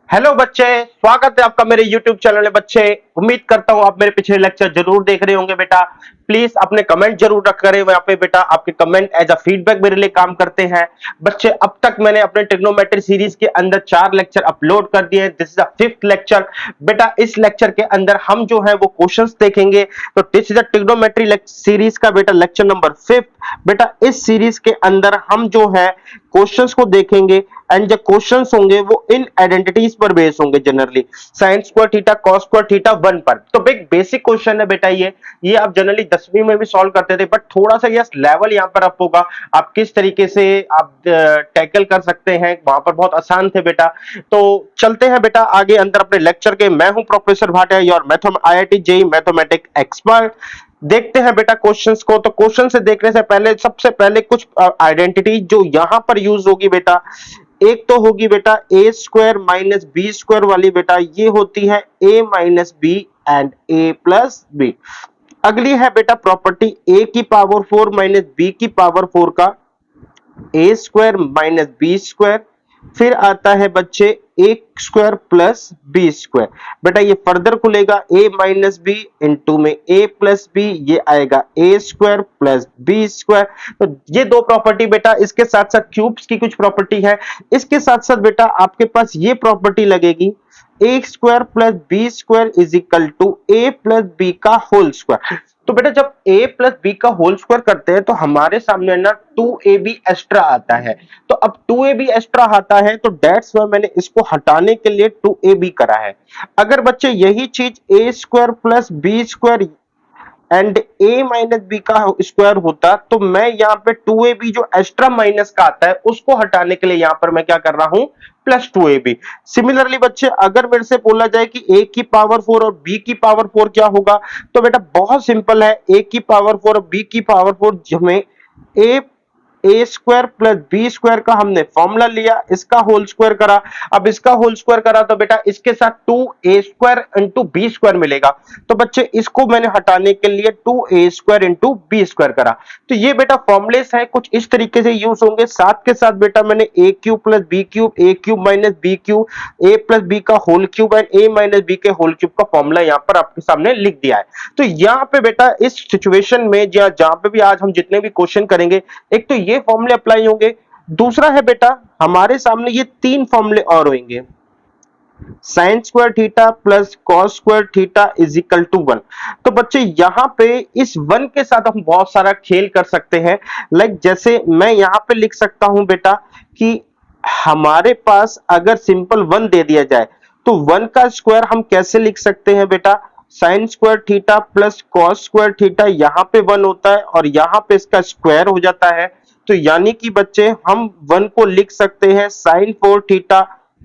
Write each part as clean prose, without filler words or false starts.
Hello बच्चे, स्वागत है आपका मेरे YouTube चैनल में। बच्चे, उम्मीद करता हूँ आप मेरे पिछले लेक्चर जरूर देख रहे होंगे। बेटा प्लीज अपने कमेंट जरूर रख करें वहां पे। बेटा आपके कमेंट एज अ फीडबैक मेरे लिए काम करते हैं। बच्चे, अब तक मैंने अपने ट्रिग्नोमेट्री सीरीज के अंदर 4 लेक्चर अपलोड कर दिए हैं। This is the 5th lecture. बेटा इस लेक्चर के अंदर हम जो है वो क्वेश्चंस देखेंगे। तो this is the trigonometry series का बेटा लेक्चर नंबर 5। बेटा इस सीरीज के अंदर हम जो है क्वेश्चंस को देखेंगे एंड जो क्वेश्चंस होंगे वो इन आइडेंटिटीज पर बेस होंगे। Generally sign square theta cos square theta 1 पर। तो एक बेसिक क्वेश्चन है बेटा। ये आप जनरली 10वीं में भी सॉल्व करते थे, बट थोड़ा सा यस लेवल यहाँ पर अप होगा। आप किस तरीके से आप टैकल कर सकते हैं वहां पर बहुत आसान थे बेटा। तो चलते हैं बेटा आगे अंदर अपने लेक्चर के। मैं हूं professor Bhatia, your maths IIT JEE mathematic expert. देखते हैं बेटा क्वेश्चंस को। तो क्वेश्चन से देखने से पहले सबसे पहले कुछ आइडेंटिटी जो यहां पर यूज होगी बेटा, एक तो होगी बेटा A square minus B square वाली। बेटा ये होती है A minus B and A plus B. अगली है बेटा प्रॉपर्टी ए की पावर 4 माइनस बी की पावर 4 का A square minus B square. फिर आता है बच्चे A square plus B square. बेटा ये फर्दर खुलेगा ए माइनस बी इंटू में ए प्लस बी, ये आएगा ए स्क्वायर प्लस बी स्क्वायर। तो ये दो प्रॉपर्टी बेटा। इसके साथ साथ क्यूब्स की कुछ प्रॉपर्टी है। इसके साथ साथ बेटा आपके पास ये प्रॉपर्टी लगेगी A square plus B square is equal to A plus B का होल स्क्वायर। तो बेटा जब a प्लस बी का होल स्क्वायर करते हैं तो हमारे सामने ना 2ab एक्स्ट्रा आता है। तो अब 2ab एक्स्ट्रा आता है तो डेट्स वाई मैंने इसको हटाने के लिए 2ab करा है। अगर बच्चे यही चीज a square plus B square and a minus B का स्क्वायर होता तो मैं यहाँ पे 2ab जो एक्स्ट्रा माइनस का आता है उसको हटाने के लिए यहाँ पर मैं क्या कर रहा हूं, प्लस 2ab। सिमिलरली बच्चे अगर मेरे से बोला जाए कि a की पावर 4 और b की पावर 4 क्या होगा, तो बेटा बहुत सिंपल है। a की पावर 4 और b की पावर 4 हमें ए स्क्वायर प्लस बी स्क्वायर का हमने फॉर्मूला लिया, इसका होल स्क्वायर करा। अब इसका होल स्क्वायर करा तो बेटा इसके साथ 2a square into B square मिलेगा। तो बच्चे इसको मैंने हटाने के लिए 2a square into B square करा। तो ये बेटा फॉर्मुलेस है, कुछ इस तरीके से यूज होंगे। साथ के साथ बेटा मैंने A cube plus B cube, A cube minus B cube, A plus B का whole cube and A minus B के होल क्यूब का फॉर्मूला यहाँ पर आपके सामने लिख दिया है। तो यहाँ पे बेटा इस सिचुएशन में जहां पे भी आज हम जितने भी क्वेश्चन करेंगे, एक तो ये फॉर्मूले अप्लाई होंगे। दूसरा है बेटा हमारे सामने ये 3 फॉर्मूले और होंगे। Sine square theta plus cos square theta is equal to 1। तो बच्चे यहाँ पे इस 1 के साथ हम बहुत सारा खेल कर सकते हैं। लाइक जैसे मैं यहाँ पे लिख सकता हूं बेटा कि हमारे पास अगर सिंपल 1 दे दिया जाए तो 1 का स्क्वायर हम कैसे लिख सकते हैं बेटा, sine square theta plus cos square theta. यहाँ पे 1 होता है और यहाँ पे इसका स्क्वायर हो जाता है। तो यानी कि बच्चे हम 1 को लिख सकते हैं sine 4 theta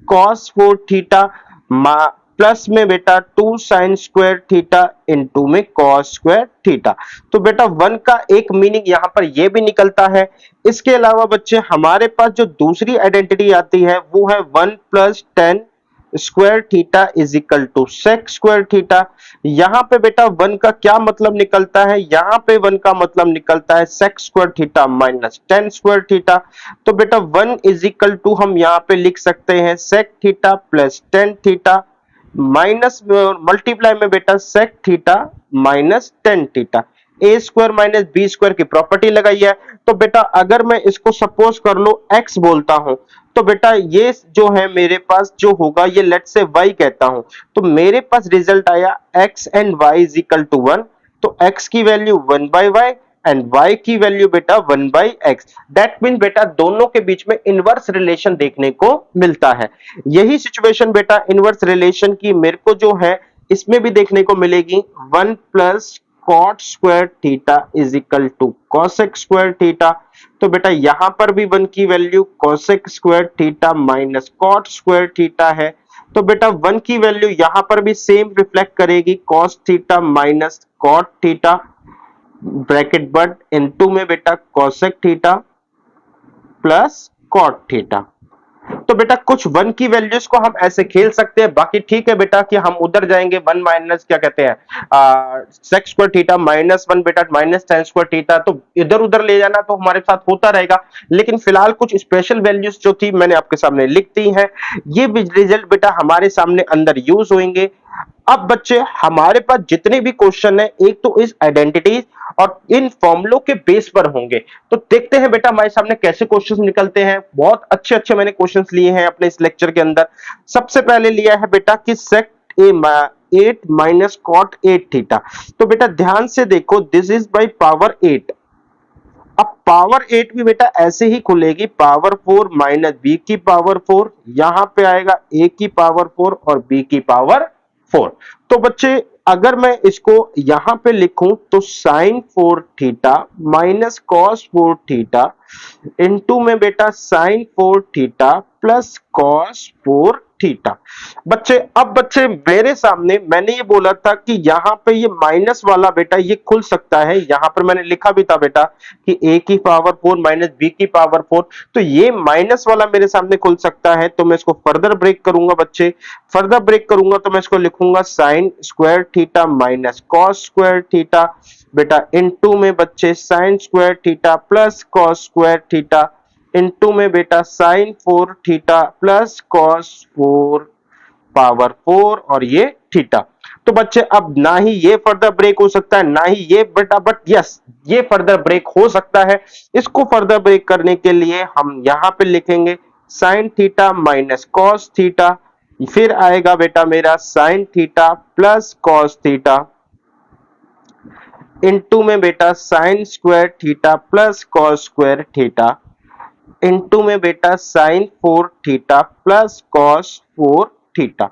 cos 4 theta plus में बेटा 2 साइन स्क्वायर थीटा इंटू में कॉस स्क्वायर थीटा। तो बेटा 1 का एक मीनिंग यहां पर यह भी निकलता है। इसके अलावा बच्चे हमारे पास जो दूसरी आइडेंटिटी आती है वो है 1 plus 10 square theta is equal to sec square theta. यहां पे बेटा 1 का क्या मतलब निकलता है, यहां पे 1 का मतलब निकलता है sec square theta minus 10 square theta. तो बेटा 1 इज इक्वल टू हम यहां पे लिख सकते हैं sec theta plus 10 theta minus multiply में बेटा sec theta minus 10 theta. A square minus B square की प्रॉपर्टी लगाई है। तो बेटा अगर मैं इसको सपोज कर लो x बोलता हूं तो बेटा ये जो है मेरे पास जो होगा ये लेट से y कहता हूं। तो मेरे पास रिजल्ट आया x and y is equal to 1। तो x की value 1 by Y and y की वैल्यू बेटा 1 बाई एक्स। दैट मीन बेटा दोनों के बीच में इनवर्स रिलेशन देखने को मिलता है। यही सिचुएशन बेटा इनवर्स रिलेशन की मेरे को जो है इसमें भी देखने को मिलेगी। 1 plus cot square theta is equal to cosec square theta. तो बेटा यहां पर भी 1 की value cosec square theta minus cot square theta है। तो बेटा 1 की वैल्यू यहां पर भी सेम रिफ्लेक्ट करेगी cos theta minus cot theta bracket but into में बेटा cosec theta plus cot theta. तो बेटा कुछ वन की वैल्यूज को हम ऐसे खेल सकते हैं, बाकी ठीक है बेटा कि हम उधर जाएंगे वन माइनस क्या कहते हैं sec square theta minus one बेटा माइनस टेन स्क्वायर थीटा, तो इधर उधर ले जाना तो हमारे साथ होता रहेगा। लेकिन फिलहाल कुछ स्पेशल वैल्यूज जो थी मैंने आपके सामने लिख दी है, ये रिजल्ट बेटा हमारे सामने अंदर यूज होंगे। अब बच्चे हमारे पास जितने भी क्वेश्चन है, एक तो इस आइडेंटिटी और इन फॉर्मुलों के बेस पर होंगे। तो देखते हैं बेटा हमारे सामने कैसे क्वेश्चंस निकलते हैं। बहुत अच्छे अच्छे मैंने क्वेश्चंस लिए हैं अपने इस लेक्चर के अंदर। सबसे पहले लिया है बेटा कि सेक ए 8 माइनस कॉट 8 थीटा। तो बेटा ध्यान से देखो, दिस इज बाई पावर 8। अब पावर 8 भी बेटा ऐसे ही खुलेगी, पावर 4 माइनस बी की पावर 4, यहां पे आएगा ए की पावर 4 और बी की पावर 4। तो बच्चे अगर मैं इसको यहां पे लिखूं तो sine 4 theta minus cos 4 theta into में बेटा sine 4 theta plus cos 4 theta. बच्चे अब बच्चे मेरे सामने मैंने ये बोला था कि यहां पे ये माइनस वाला बेटा ये खुल सकता है, यहां पर मैंने लिखा भी था बेटा कि a की पावर 4 माइनस बी की पावर 4, तो ये माइनस वाला मेरे सामने खुल सकता है। तो मैं इसको फर्दर ब्रेक करूंगा बच्चे, फर्दर ब्रेक करूंगा तो मैं इसको लिखूंगा sine square theta minus cos square theta बेटा इनटू में बच्चे sine square theta plus cos square theta into में बेटा sine 4 theta plus cos 4 power 4 और ये थीटा। तो बच्चे अब ना ही ये फर्दर ब्रेक हो सकता है ना ही ये बेटा, बट यस ये फर्दर ब्रेक हो सकता है। इसको फर्दर ब्रेक करने के लिए हम यहां पे लिखेंगे sine theta minus cos theta, फिर आएगा बेटा मेरा sine theta plus cos theta into में बेटा sine square theta plus cos square theta into में बेटा sine 4 theta plus cos 4 theta.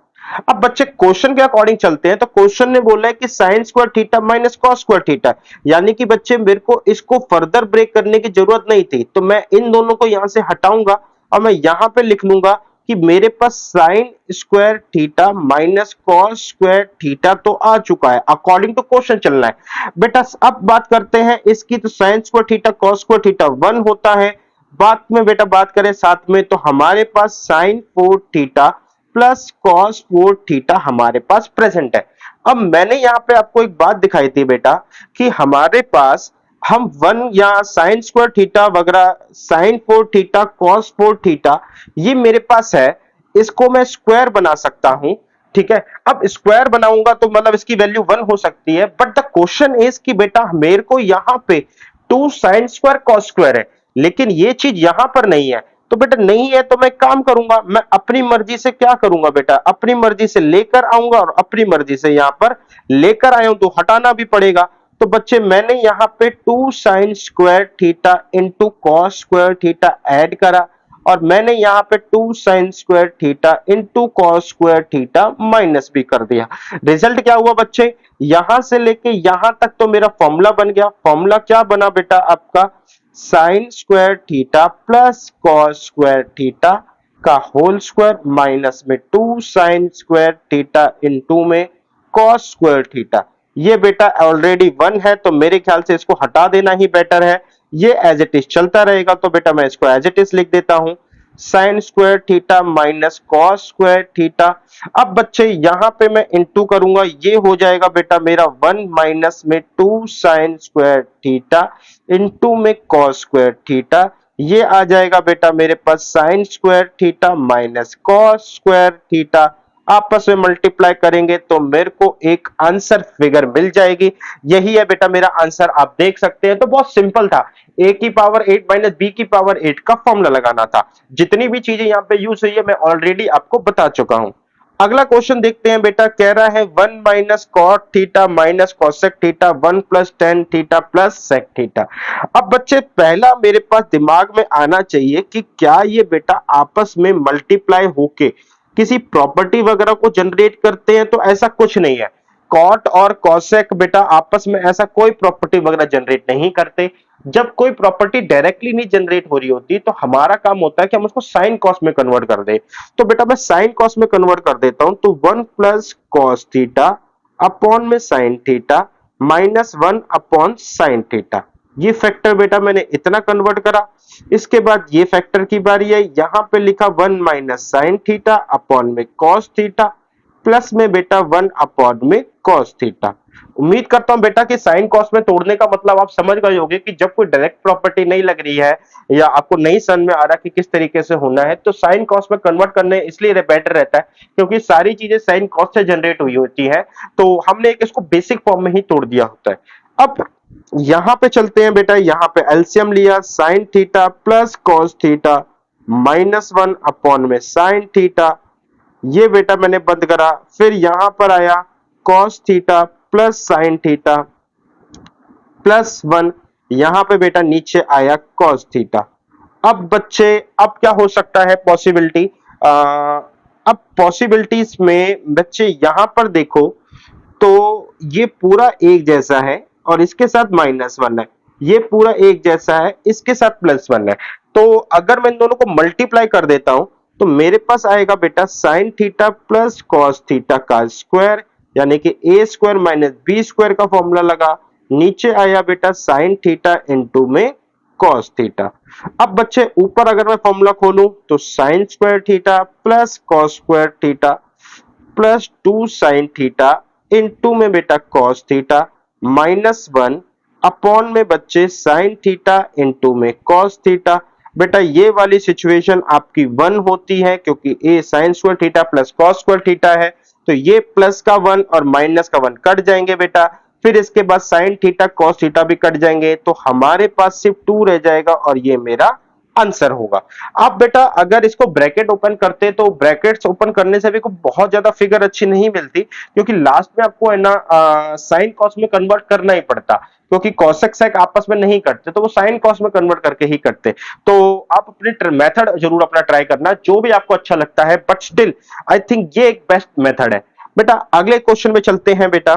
अब बच्चे क्वेश्चन के अकॉर्डिंग चलते हैं, तो क्वेश्चन ने बोला है कि sign square theta minus cos square theta, यानी कि बच्चे मेरे को इसको फर्दर ब्रेक करने की जरूरत नहीं थी, तो मैं इन दोनों को यहां से हटाऊंगा और मैं यहां पे लिख लूंगा कि मेरे पास sine square theta minus cos square theta तो आ चुका है, अकॉर्डिंग टू क्वेश्चन चलना है बेटा। अब बात करते हैं इसकी, तो sine square theta cos square theta 1 होता है, बाद में बेटा बात करें साथ में, तो हमारे पास sine 4 theta plus cos 4 theta हमारे पास प्रेजेंट है। अब मैंने यहां पे आपको एक बात दिखाई थी बेटा कि हमारे पास हम 1 या साइन स्क्वायर थीटा वगैरह साइन 4 थीटा कॉस 4 थीटा ये मेरे पास है, इसको मैं स्क्वायर बना सकता हूं, ठीक है। अब स्क्वायर बनाऊंगा तो मतलब इसकी वैल्यू 1 हो सकती है, बट द क्वेश्चन इज कि बेटा मेरे को यहां पे 2 साइन स्क्वायर कॉस स्क्वायर है, लेकिन ये चीज यहां पर नहीं है। तो बेटा नहीं है तो मैं काम करूंगा, मैं अपनी मर्जी से क्या करूंगा बेटा, अपनी मर्जी से लेकर आऊंगा और अपनी मर्जी से यहां पर लेकर आया हूं तो हटाना भी पड़ेगा। तो बच्चे मैंने यहां पे 2 sine square theta into cos square theta add करा और मैंने यहां पे 2 sine square theta into cos square theta minus भी कर दिया। रिजल्ट क्या हुआ बच्चे, यहां से लेके यहां तक तो मेरा फॉर्मूला बन गया। फॉर्मूला क्या बना बेटा आपका, sine square theta plus cos square theta का होल स्क्वायर माइनस में 2 साइन स्क्वायर थीटा इनटू में कॉस स्क्वायर थीटा। ये बेटा ऑलरेडी 1 है तो मेरे ख्याल से इसको हटा देना ही बेटर है, ये एज इट इज चलता रहेगा, तो बेटा मैं इसको एज इट इज लिख देता हूं sign square theta minus cos square theta. अब बच्चे यहां पे मैं इंटू करूंगा, ये हो जाएगा बेटा मेरा 1 माइनस में 2 साइन स्क्वायर थीटा इंटू में कॉस स्क्वायर थीटा, ये आ जाएगा बेटा मेरे पास sine square theta minus cos square theta. आपस में मल्टीप्लाई करेंगे तो मेरे को एक आंसर फिगर मिल जाएगी। यही है बेटा मेरा आंसर, आप देख सकते हैं। तो बहुत सिंपल था, a की पावर 8 माइनस बी की पावर 8 का फॉर्मूला लगाना था। जितनी भी चीजें यहाँ पे यूज हुई है मैं ऑलरेडी आपको बता चुका हूं। अगला क्वेश्चन देखते हैं बेटा, कह रहा है 1 minus cot theta minus cosec theta 1 plus tan theta plus sec theta. अब बच्चे पहला मेरे पास दिमाग में आना चाहिए कि क्या ये बेटा आपस में मल्टीप्लाई होके किसी प्रॉपर्टी वगैरह को जनरेट करते हैं, तो ऐसा कुछ नहीं है। कॉट और कॉसेक बेटा आपस में ऐसा कोई प्रॉपर्टी वगैरह जनरेट नहीं करते। जब कोई प्रॉपर्टी डायरेक्टली नहीं जनरेट हो रही होती तो हमारा काम होता है कि हम उसको साइन कॉस में कन्वर्ट कर दे। तो बेटा मैं साइन कॉस में कन्वर्ट कर देता हूं, तो 1 प्लस कॉस थीटा अपॉन में sine theta minus 1 upon sine theta. ये फैक्टर बेटा मैंने इतना कन्वर्ट करा। इसके बाद ये फैक्टर की बारी है, यहां पे लिखा 1 माइनस साइन थीटा अपॉन में कॉस थीटा प्लस में बेटा 1 अपॉन में कॉस थीटा। उम्मीद करता हूं बेटा कि साइन कॉस में तोड़ने का मतलब आप समझ गए होंगे कि जब कोई डायरेक्ट प्रॉपर्टी नहीं लग रही है या आपको नहीं समझ में आ रहा कि किस तरीके से होना है, तो साइन कॉस में कन्वर्ट करने इसलिए बेटर रहता है क्योंकि सारी चीजें साइन कॉस से जनरेट हुई होती है, तो हमने एक इसको बेसिक फॉर्म में ही तोड़ दिया होता है। अब यहां पे चलते हैं बेटा, यहां पे एलसीएम लिया, sign theta plus cos theta minus 1 upon में साइन थीटा, ये बेटा मैंने बंद करा। फिर यहां पर आया cos theta plus sine theta plus 1, यहां पे बेटा नीचे आया कॉस थीटा। अब बच्चे, अब क्या हो सकता है पॉसिबिलिटी, अब पॉसिबिलिटीज में बच्चे यहां पर देखो तो ये पूरा एक जैसा है और इसके साथ -1 है, ये पूरा एक जैसा है, इसके साथ +1 है। तो अगर मैं इन दोनों को मल्टीप्लाई कर देता हूं तो मेरे पास आएगा बेटा sign theta plus cos theta का स्क्वायर, यानी कि ए स्क्वायर माइनस बी स्क्वायर का फॉर्मूला लगा। नीचे आया बेटा साइन थीटा इंटू में कॉस थीटा। अब बच्चे ऊपर अगर मैं फॉर्मूला खोलूं तो sine square theta plus cos square theta plus 2 sine theta into में बेटा कॉस थीटा -1 अपॉन में बच्चे साइन थीटा इंटू में कॉस थीटा। बेटा ये वाली सिचुएशन आपकी 1 होती है क्योंकि ए sine square theta plus cos square theta है, तो ये प्लस का 1 और माइनस का 1 कट जाएंगे बेटा। फिर इसके बाद साइन थीटा कॉस थीटा भी कट जाएंगे, तो हमारे पास सिर्फ 2 रह जाएगा और ये मेरा आंसर होगा। आप बेटा अगर इसको ब्रैकेट ओपन करते तो ब्रैकेट्स ओपन करने से भी को बहुत ज्यादा फिगर अच्छी नहीं मिलती, क्योंकि लास्ट में आपको है ना साइन कॉस में कन्वर्ट करना ही पड़ता, क्योंकि कॉसेक सेक आपस में नहीं कटते, तो वो साइन कॉस में कन्वर्ट करके ही कटते। तो आप अपने मेथड जरूर अपना ट्राई करना जो भी आपको अच्छा लगता है, बट स्टिल आई थिंक ये एक बेस्ट मेथड है। बेटा अगले क्वेश्चन में चलते हैं। बेटा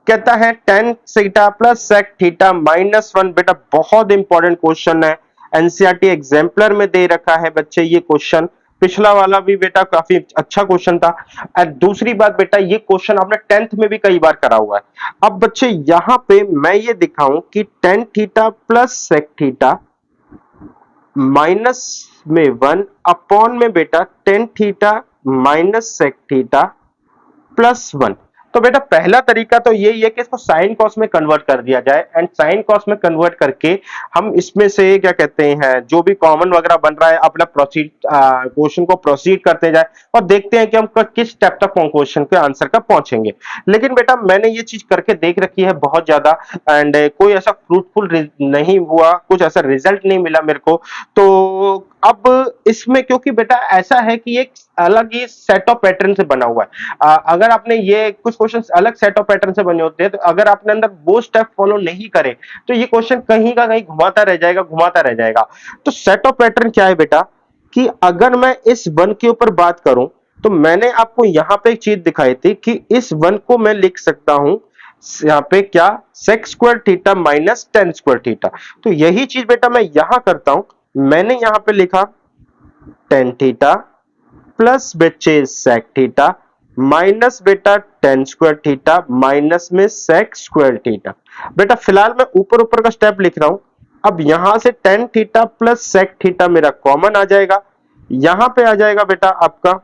कहता है tan theta plus sec theta -1। बेटा बहुत इंपॉर्टेंट क्वेश्चन है, एनसीईआरटी एग्जाम्पलर में दे रखा है बच्चे ये क्वेश्चन। पिछला वाला भी बेटा काफी अच्छा क्वेश्चन था। और दूसरी बात बेटा, ये क्वेश्चन आपने 10th में भी कई बार करा हुआ है। अब बच्चे यहां पे मैं ये दिखाऊं कि tan theta plus sec theta minus में 1 अपॉन में बेटा tan theta minus sec theta +1। तो बेटा पहला तरीका तो यही है कि इसको साइन कॉस में कन्वर्ट कर दिया जाए, एंड साइन कॉस में कन्वर्ट करके हम इसमें से क्या कहते हैं जो भी कॉमन वगैरह बन रहा है अपना प्रोसीड क्वेश्चन को प्रोसीड करते जाए और देखते हैं कि हम किस स्टेप तक क्वेश्चन के आंसर का पहुंचेंगे। लेकिन बेटा मैंने ये चीज करके देख रखी है बहुत ज्यादा, एंड कोई ऐसा फ्रूटफुल नहीं हुआ, कुछ ऐसा रिजल्ट नहीं मिला मेरे को। तो अब इसमें क्योंकि बेटा ऐसा है कि एक अलग ही सेट ऑफ पैटर्न से बना हुआ है, अगर आपने ये कुछ क्वेश्चंस अलग सेट ऑफ पैटर्न से बने होते हैं, तो अगर आपने अंदर वो स्टेप फॉलो नहीं करे तो ये क्वेश्चन कहीं का कहीं घुमाता रह जाएगा, घुमाता रह जाएगा। तो सेट ऑफ पैटर्न क्या है बेटा, कि अगर मैं इस 1 के ऊपर बात करूं तो मैंने आपको यहां पे एक चीज दिखाई थी कि इस 1 को मैं लिख सकता हूं यहाँ पे क्या, sec square theta minus ten square theta. तो यही चीज बेटा मैं यहां करता हूं, मैंने यहां पे लिखा टेन थीटा प्लस बच्चे सेक थीटा माइनस बेटा टेन स्क्वायर थीटा माइनस में सेक स्क्वायर थीटा। बेटा फिलहाल मैं ऊपर ऊपर का स्टेप लिख रहा हूं। अब यहां से tan theta plus sec theta मेरा कॉमन आ जाएगा, यहां पे आ जाएगा बेटा आपका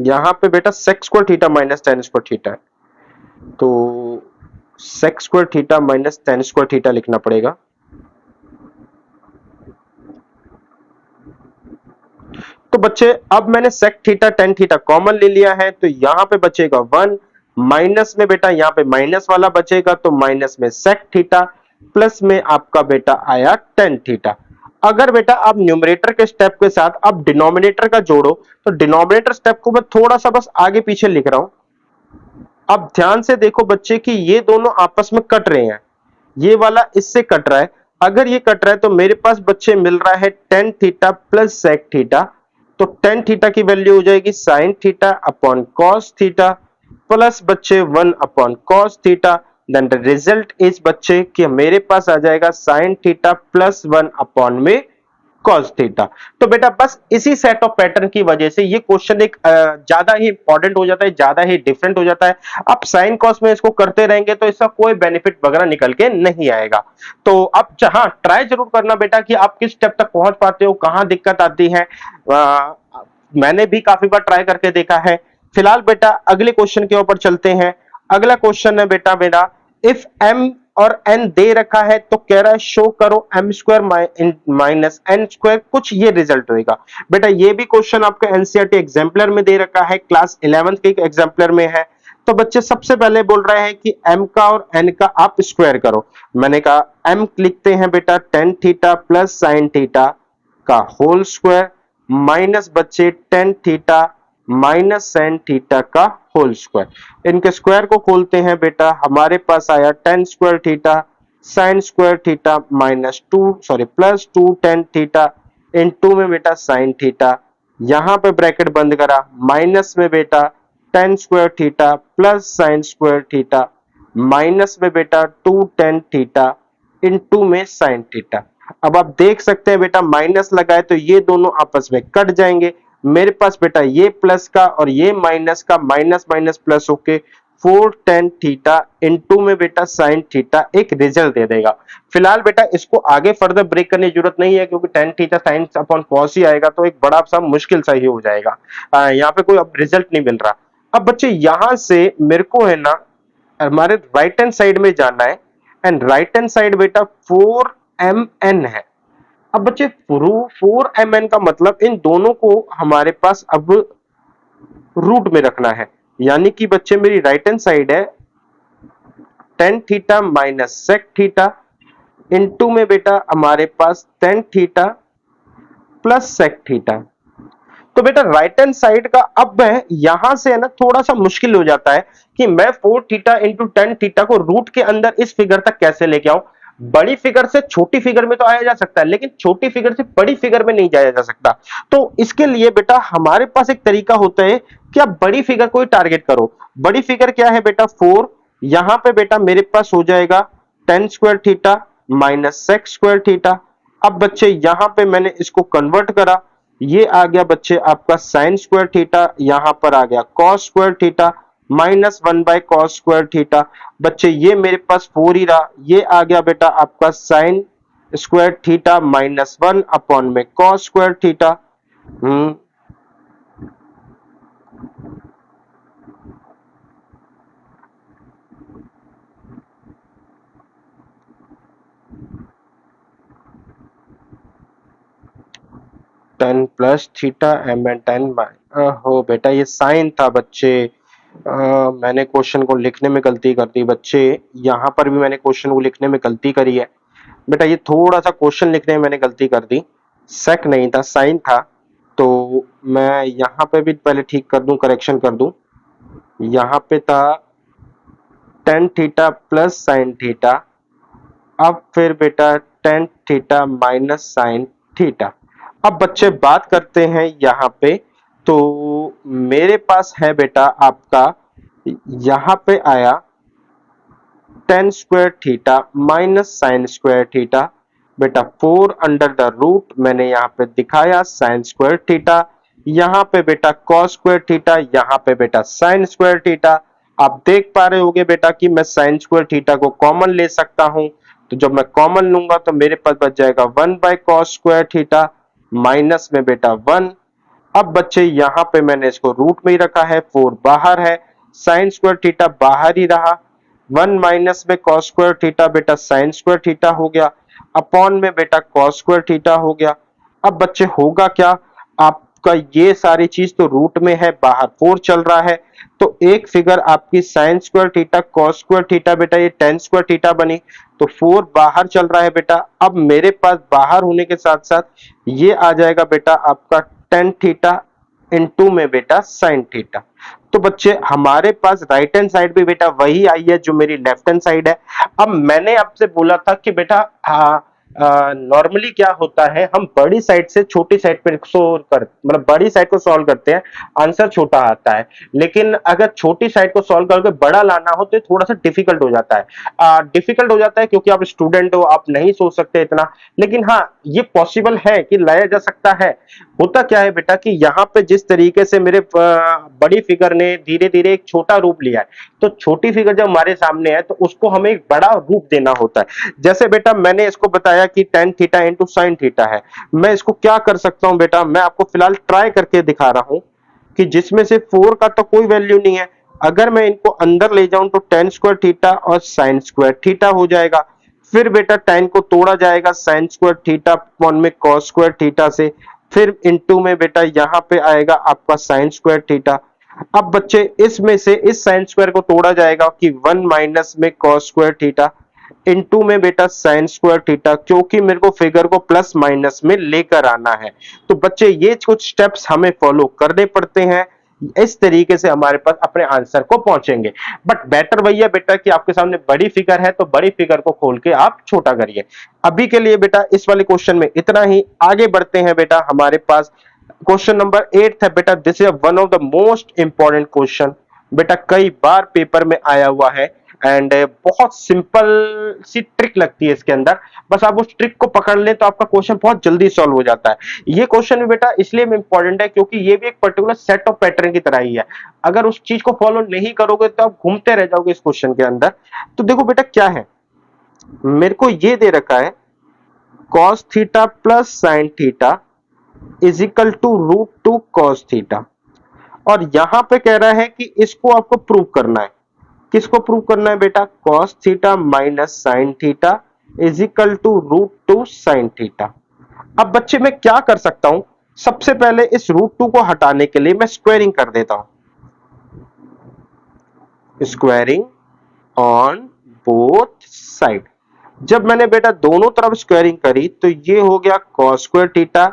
यहां पे बेटा sec square theta minus ten square theta है, तो sec square theta minus ten square theta लिखना पड़ेगा। तो बच्चे अब मैंने sec theta tan theta common ले लिया है, तो यहां पे बचेगा 1 माइनस में बेटा यहां पे माइनस वाला बचेगा, तो माइनस में सेक थीटा प्लस में आपका बेटा आया टेन थीटा। अगर बेटा आप न्यूमरेटर के स्टेप के साथ अब डिनोमिनेटर का जोड़ो, तो डिनोमिनेटर स्टेप को मैं थोड़ा सा बस आगे पीछे लिख रहा हूं। अब ध्यान से देखो बच्चे कि ये दोनों आपस में कट रहे हैं, ये वाला इससे कट रहा है। अगर ये कट रहा है तो मेरे पास बच्चे मिल रहा है tan theta plus sec theta, तो टेन थीटा की वैल्यू हो जाएगी sine theta upon cos theta plus बच्चे 1 upon cos theta. Then the result is बच्चे कि मेरे पास आ जाएगा साइन थीटा प्लस 1 अपॉन में कॉस थीटा। तो बेटा बस इसी सेट ऑफ पैटर्न की वजह से ये क्वेश्चन एक ज्यादा ही इंपॉर्टेंट हो जाता है, ज्यादा ही डिफरेंट हो जाता है। आप साइन कॉस में इसको करते रहेंगे तो इसका कोई बेनिफिट वगैरह निकल के नहीं आएगा। तो आप हाँ ट्राई जरूर करना बेटा कि आप किस स्टेप तक पहुंच पाते हो, कहां दिक्कत आती है। मैंने भी काफी बार ट्राई करके देखा है। फिलहाल बेटा अगले क्वेश्चन के ऊपर चलते हैं। अगला क्वेश्चन है बेटा मेरा, इफ m और n दे रखा है तो कह रहा है शो करो m square minus n square, कुछ ये रिजल्ट रहेगा। बेटा ये भी क्वेश्चन आपका एनसीईआरटी एग्जाम्पलर में दे रखा है, क्लास 11th के एग्जाम्पलर में है। तो बच्चे सबसे पहले बोल रहे हैं कि m का और n का आप स्क्वायर करो। मैंने कहा m लिखते हैं बेटा tan theta plus sine theta का होल स्क्वायर माइनस बच्चे tan theta minus sine theta का होल स्क्वायर। इनके स्क्वायर को खोलते हैं बेटा, हमारे पास आया tan square theta sine square theta minus plus two tan theta into में बेटा साइन थीटा, यहां पे ब्रैकेट बंद करा, माइनस में बेटा tan square theta plus sine square theta minus में बेटा two tan theta into में साइन थीटा। अब आप देख सकते हैं बेटा माइनस लगाए तो ये दोनों आपस में कट जाएंगे। मेरे पास बेटा ये प्लस का और ये माइनस का माइनस माइनस प्लस होके फोर टेन थीटा इनटू में बेटा साइन थीटा एक रिजल्ट दे देगा। फिलहाल बेटा इसको आगे फर्दर ब्रेक करने की जरूरत नहीं है क्योंकि tan theta sine upon cos ही आएगा तो एक बड़ा सा मुश्किल सा ही हो जाएगा। यहाँ पे कोई अब रिजल्ट नहीं मिल रहा। अब बच्चे यहां से मेरे को है ना हमारे राइट हैंड साइड में जाना है एंड राइट हैंड साइड बेटा फोर एम एन है। अब बच्चे फोर एम एन का मतलब इन दोनों को हमारे पास अब रूट में रखना है, यानी कि बच्चे मेरी राइट हैंड साइड है tan theta minus sec theta into में बेटा हमारे पास tan theta plus sec theta. तो बेटा राइट हैंड साइड का अब है यहां से है ना थोड़ा सा मुश्किल हो जाता है कि मैं four theta into tan theta को रूट के अंदर इस फिगर तक कैसे लेके आऊं। बड़ी फिगर से छोटी फिगर में तो आया जा सकता है लेकिन छोटी फिगर से बड़ी फिगर में नहीं जाया जा सकता। तो इसके लिए बेटा हमारे पास एक तरीका होता है कि आप बड़ी फिगर को ही टारगेट करो। बड़ी फिगर क्या है बेटा फोर, यहां पे बेटा मेरे पास हो जाएगा ten square theta minus sex square theta. अब बच्चे यहां पे मैंने इसको कन्वर्ट करा, ये आ गया बच्चे आपका साइन स्क्वायर थीटा, यहां पर आ गया cos square theta minus one by cos square theta. बच्चे ये मेरे पास फोर ही रहा, ये आ गया बेटा आपका sine square theta minus one upon में cos square theta. Tan plus theta M N tan हो बेटा ये साइन था बच्चे। मैंने क्वेश्चन को लिखने में गलती कर दी बच्चे, यहां पर भी मैंने क्वेश्चन को लिखने में गलती करी है बेटा। ये थोड़ा सा क्वेश्चन लिखने में मैंने गलती कर दी, सेक नहीं था साइन था। तो मैं यहाँ पे भी पहले ठीक कर दूं, करेक्शन कर दूं। यहाँ पे था ten theta plus sine theta, अब फिर बेटा tan theta minus sine theta. अब बच्चे बात करते हैं यहाँ पे, तो मेरे पास है बेटा आपका यहाँ पे आया tan square theta minus sine square theta बेटा फोर अंडर द रूट, मैंने यहाँ पे दिखाया साइन स्क्वायर थीटा, यहाँ पे बेटा कॉस स्क्वायर थीटा, यहाँ पे बेटा साइन स्क्वायर थीटा। आप देख पा रहे होगे बेटा कि मैं साइन स्क्वायर थीटा को कॉमन ले सकता हूं, तो जब मैं कॉमन लूंगा तो मेरे पास बच जाएगा one by cos square theta minus में बेटा वन। अब बच्चे यहाँ पे मैंने इसको रूट में ही रखा है, फोर बाहर है, साइन स्क्वायर थीटा बाहर ही रहा, वन माइनस में कॉस स्क्वायर थीटा बेटा साइन स्क्वायर थीटा हो गया, अपॉन में बेटा कॉस स्क्वायर थीटा हो गया। अब बच्चे होगा क्या, आपका ये सारी चीज तो रूट में है, बाहर फोर चल रहा है, तो एक फिगर आपकी sign square theta cos square theta बेटा ये टेन स्क्वायर थीटा बनी, तो फोर बाहर चल रहा है बेटा। अब मेरे पास बाहर होने के साथ साथ ये आ जाएगा बेटा आपका टेन थीटा इनटू में बेटा साइन थीटा। तो बच्चे हमारे पास राइट हैंड साइड भी बेटा वही आई है जो मेरी लेफ्ट हैंड साइड है। अब मैंने आपसे बोला था कि बेटा नॉर्मली क्या होता है, हम बड़ी साइड से छोटी साइड पे सोल्व कर मतलब बड़ी साइड को सॉल्व करते हैं, आंसर छोटा आता है। लेकिन अगर छोटी साइड को सॉल्व करके बड़ा लाना हो तो ये थोड़ा सा डिफिकल्ट हो जाता है। डिफिकल्ट हो जाता है क्योंकि आप स्टूडेंट हो, आप नहीं सोच सकते इतना। लेकिन हाँ, ये पॉसिबल है कि लाया जा सकता है। होता क्या है बेटा कि यहाँ पे जिस तरीके से मेरे बड़ी फिगर ने धीरे धीरे एक छोटा रूप लिया है, तो छोटी फिगर जब हमारे सामने है तो उसको हमें एक बड़ा रूप देना होता है। जैसे बेटा मैंने इसको बताया कि tan theta into sine theta है। मैं इसको क्या कर सकता हूं बेटा, मैं आपको फिलहाल ट्राई करके दिखा रहा हूं कि जिसमें से 4 का तो कोई वैल्यू नहीं है। अगर मैं इनको अंदर ले जाऊं तो tan स्क्वायर थीटा और साइन स्क्वायर थीटा हो जाएगा। फिर बेटा tan को तोड़ा जाएगा साइन स्क्वायर थीटा अपॉन में cos स्क्वायर थीटा से। फिर इनटू में बेटा यहाँ पे आएगा आपका साइन स्क्वायर थीटा। अब बच्चे इसमें से इस साइन स्क्वायर को तोड़ा जाएगा कि 1 माइनस में cos स्क्वायर थीटा इनटू में बेटा साइन स्क्वायर थीटा, क्योंकि मेरे को फिगर को प्लस माइनस में लेकर आना है। तो बच्चे ये कुछ स्टेप्स हमें फॉलो करने पड़ते हैं, इस तरीके से हमारे पास अपने आंसर को पहुंचेंगे। बट बेटर वही है बेटा कि आपके सामने बड़ी फिगर है तो बड़ी फिगर को खोल के आप छोटा करिए। अभी के लिए बेटा इस वाले क्वेश्चन में इतना ही। आगे बढ़ते हैं बेटा, हमारे पास क्वेश्चन नंबर 8 है बेटा। This is one of the most important question बेटा, कई बार पेपर में आया हुआ है एंड बहुत सिंपल सी ट्रिक लगती है इसके अंदर। बस आप उस ट्रिक को पकड़ लें तो आपका क्वेश्चन बहुत जल्दी सॉल्व हो जाता है। ये क्वेश्चन भी बेटा इसलिए इंपॉर्टेंट है क्योंकि ये भी एक पर्टिकुलर सेट ऑफ पैटर्न की तरह ही है। अगर उस चीज को फॉलो नहीं करोगे तो आप घूमते रह जाओगे इस क्वेश्चन के अंदर। तो देखो बेटा क्या है, मेरे को ये दे रखा है cos theta plus sine theta is equal to root two cos theta, और यहां पे कह रहा है कि इसको आपको प्रूव करना है। किसको प्रूव करना है बेटा, cos theta minus sine theta is equal to root two sine theta. अब बच्चे मैं क्या कर सकता हूं, सबसे पहले इस रूट टू को हटाने के लिए मैं स्क्वायरिंग कर देता हूं, स्क्वायरिंग ऑन बोथ साइड। जब मैंने बेटा दोनों तरफ स्क्वायरिंग करी तो ये हो गया cos square theta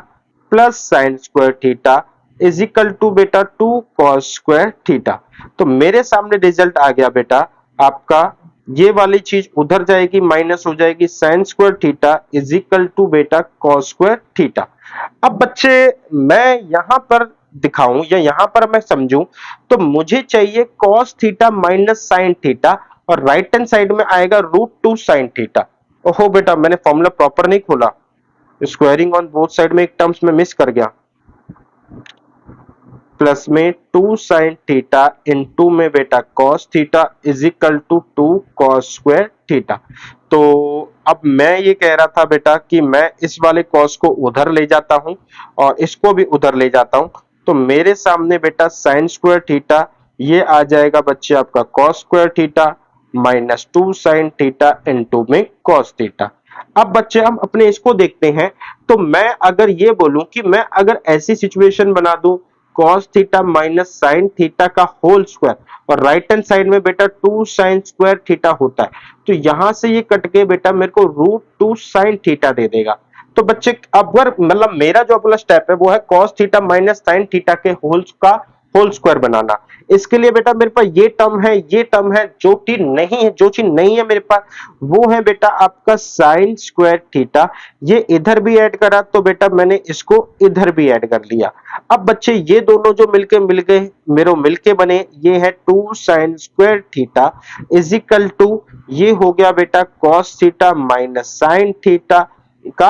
plus sine square theta is equal to बेटा 2 cos स्क्वायर थीटा। तो मेरे सामने रिजल्ट आ गया बेटा आपका, ये वाली चीज उधर जाएगी माइनस हो जाएगी, sine square theta is equal to बेटा cos स्क्वायर थीटा। अब बच्चे मैं यहां पर दिखाऊं या यहां पर मैं समझूं तो मुझे चाहिए cos theta minus sine theta, और राइट हैंड साइड में आएगा रूट टू साइन थीटा। ओहो बेटा मैंने फॉर्मूला प्रॉपर नहीं खोला, स्क्वायरिंग ऑन बोथ साइड में एक टर्म्स में मिस कर गया। प्लस में 2 साइन थीटा इनटू में बेटा cos theta is equal to 2 cos square theta. तो अब मैं ये कह रहा था बेटा कि मैं इस वाले cos को उधर ले जाता हूं और इसको भी उधर ले जाता हूं, तो मेरे सामने बेटा साइन स्क्वायर थीटा ये आ जाएगा बच्चे आपका cos square theta minus 2 sign theta into में cos थीटा। अब बच्चे हम अपने इसको देखते हैं, तो मैं अगर ये बोलूं कि मैं अगर ऐसी सिचुएशन बना दूं cos theta minus sine theta का होल स्क्वायर, और राइट हैंड साइड में बेटा 2 साइन स्क्वायर थीटा होता है, तो यहां से ये कट के बेटा मेरे को रूट 2 साइन थीटा दे देगा। तो बच्चे अगर मतलब मेरा जो अगला स्टेप है वो है cos theta minus sine theta के होल स्क्वायर बनाना। इसके लिए बेटा मेरे पास ये टर्म है, ये टर्म है, जो चीज नहीं है, जो चीज नहीं है मेरे पास वो है बेटा आपका साइन स्क्वायर थीटा। ये इधर भी ऐड करा तो बेटा मैंने इसको इधर भी ऐड कर लिया। अब बच्चे ये दोनों जो मिलके बने ये है 2 sine square theta is equal to ये हो गया बेटा cos theta minus sine theta का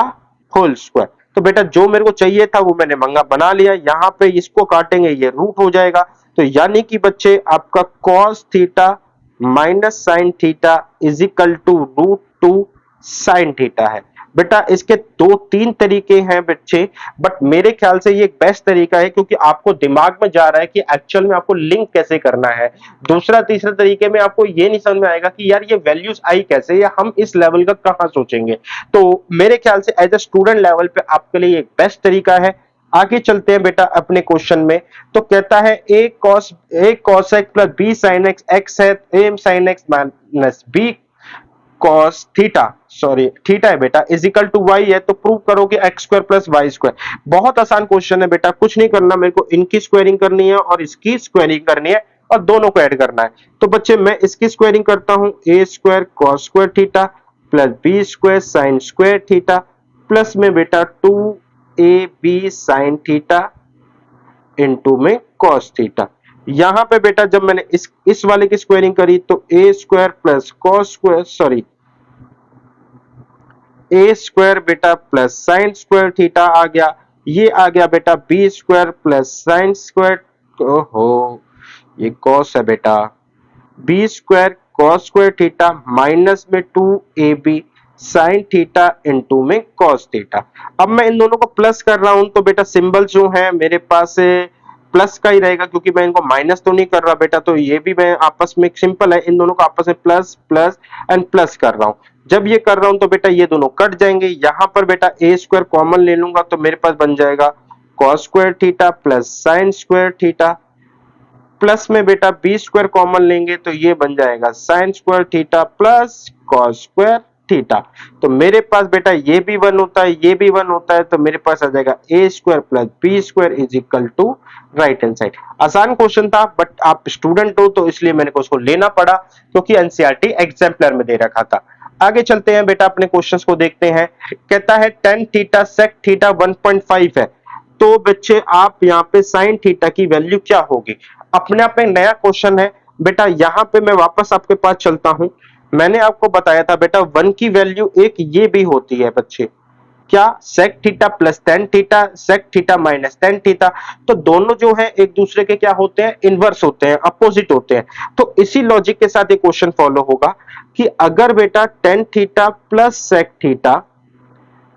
होल स्क्वायर। तो बेटा जो मेरे को चाहिए था वो मैंने मंगा बना लिया, यहाँ पे इसको काटेंगे ये रूट हो जाएगा। तो यानी कि बच्चे आपका cos theta minus sine theta is equal to root two sine theta है। बेटा इसके दो तीन तरीके हैं बच्चे, बट मेरे ख्याल से ये एक बेस्ट तरीका है क्योंकि आपको दिमाग में जा रहा है कि एक्चुअल में आपको लिंक कैसे करना है। दूसरा तीसरा तरीके में आपको ये नहीं समझ में आएगा कि यार ये वैल्यूज आई कैसे या हम इस लेवल का कहां सोचेंगे। तो मेरे ख्याल से एज ए स्टूडेंट लेवल पे आपके लिए एक बेस्ट तरीका है। आगे चलते हैं बेटा अपने क्वेश्चन में। तो कहता है a cos x plus b sin x, x है a sin x minus b cos theta, sorry theta है बेटा, इज इक्वल टू y है, तो प्रूव करो कि x square plus Y square. बहुत आसान क्वेश्चन है बेटा, कुछ नहीं करना, मेरे को इनकी स्क्वायरिंग करनी है और इसकी स्क्वायरिंग करनी है और दोनों को ऐड करना है। तो बच्चे मैं इसकी स्क्वायरिंग करता हूं, a square cos square theta plus B square sine square theta plus में बेटा 2ab साइन थीटा इनटू में कॉस थीटा। यहां पे बेटा जब मैंने इस वाले की स्क्वायरिंग करी तो A square plus cos square sorry A square बेटा प्लस साइन स्क्वायर थीटा आ गया। ये आ गया बेटा B square plus sine square ओहो ये कॉस है बेटा B square cos square theta minus में 2ab साइन थीटा इनटू में कॉस थीटा। अब मैं इन दोनों को प्लस कर रहा हूं तो बेटा सिंबल जो है मेरे पास प्लस का ही रहेगा क्योंकि मैं इनको माइनस तो नहीं कर रहा बेटा। तो ये भी मैं आपस में सिंपल है इन दोनों को आपस में प्लस प्लस एंड प्लस कर रहा हूं। जब ये कर रहा हूं तो बेटा ये दोनों कट जाएंगे। यहां पर बेटा ए स्क्वायर कॉमन ले लूंगा तो मेरे पास बन जाएगा cos square theta plus sine square theta plus में बेटा बी स्क्वायर कॉमन लेंगे तो ये बन जाएगा sign square theta plus cos square theta. तो मेरे पास बेटा ये भी 1 होता है ये भी 1 होता है तो मेरे पास आ जाएगा A square plus B square is equal to right hand side. आसान क्वेश्चन था बट आप स्टूडेंट हो तो इसलिए मैंने उसको लेना पड़ा क्योंकि एनसीईआरटी एग्जाम्पलर में दे रखा था। आगे चलते हैं बेटा अपने क्वेश्चंस को देखते हैं। कहता है tan थीटा sec थीटा 1.5 है तो बच्चे आप यहाँ पे साइन थीटा की वैल्यू क्या होगी। अपने आप में नया क्वेश्चन है बेटा। यहाँ पे मैं वापस आपके पास चलता हूं। मैंने आपको बताया था बेटा 1 की वैल्यू एक ये भी होती है बच्चे क्या sec theta plus tan theta sec theta minus tan theta. तो दोनों जो है एक दूसरे के क्या होते हैं इनवर्स होते हैं अपोजिट होते हैं। तो इसी लॉजिक के साथ एक क्वेश्चन फॉलो होगा कि अगर बेटा tan theta plus sec theta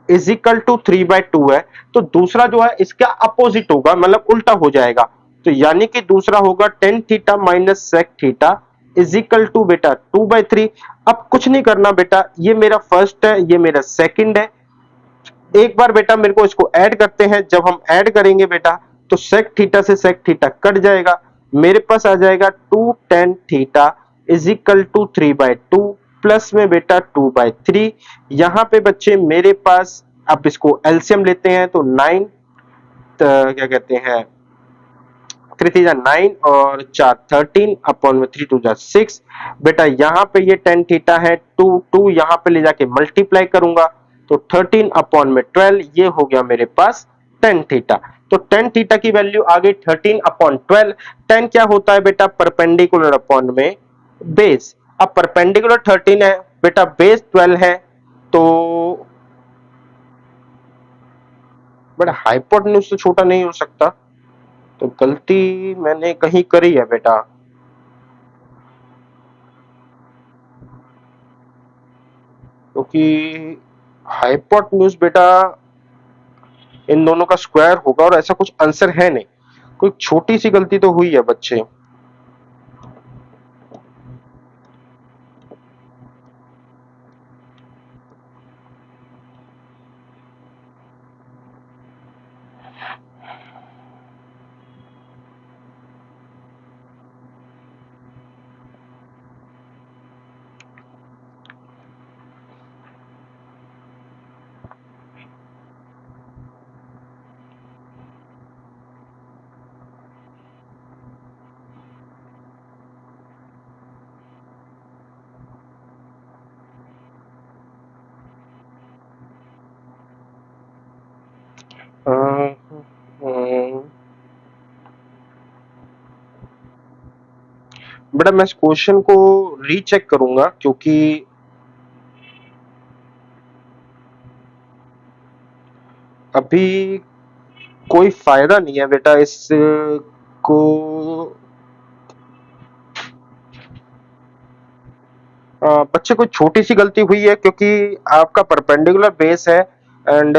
is equal to 3/2 है तो दूसरा जो है इसका अपोजिट होगा मतलब उल्टा हो जाएगा। तो यानी कि दूसरा होगा tan theta minus sec theta is equal to बेटा 2/3। अब कुछ नहीं करना बेटा ये मेरा फर्स्ट है ये मेरा सेकंड है। एक बार बेटा मेरे को इसको ऐड करते हैं। जब हम ऐड करेंगे बेटा तो sec थीटा से sec थीटा कट जाएगा। मेरे पास आ जाएगा 2 tan theta is equal to 3/2 plus में बेटा 2/3। यहाँ पे बच्चे मेरे पास अब इसको एलसीएम लेते हैं तो 9 क्या कहते हैं 3 9 और 4 13 अपॉन में 3 2 6 बेटा यहाँ पे ये tan थीटा है 2 यहाँ पे ले जाके मल्टीप्लाई करूंगा तो 13 अपॉन में 12 ये हो गया मेरे पास tan थीटा। तो tan थीटा की वैल्यू आ गई 13 अपॉन 12। tan क्या होता है बेटा परपेंडिकुलर अपॉन में बेस। अब परपेंडिकुलर 13 है बेटा बेस 12 है तो बड़ा हाइपोटेन्यूज से छोटा नहीं हो सकता। तो गलती मैंने कहीं करी है बेटा। क्योंकि हाइपोटेन्यूज बेटा इन दोनों का स्क्वायर होगा और ऐसा कुछ आंसर है नहीं। कोई छोटी सी गलती तो हुई है बच्चे। बेटा मैं इस क्वेश्चन को रीचेक करूंगा क्योंकि अभी कोई फायदा नहीं है बेटा इसको बच्चे कोई छोटी सी गलती हुई है क्योंकि आपका परपेंडिकुलर बेस है एंड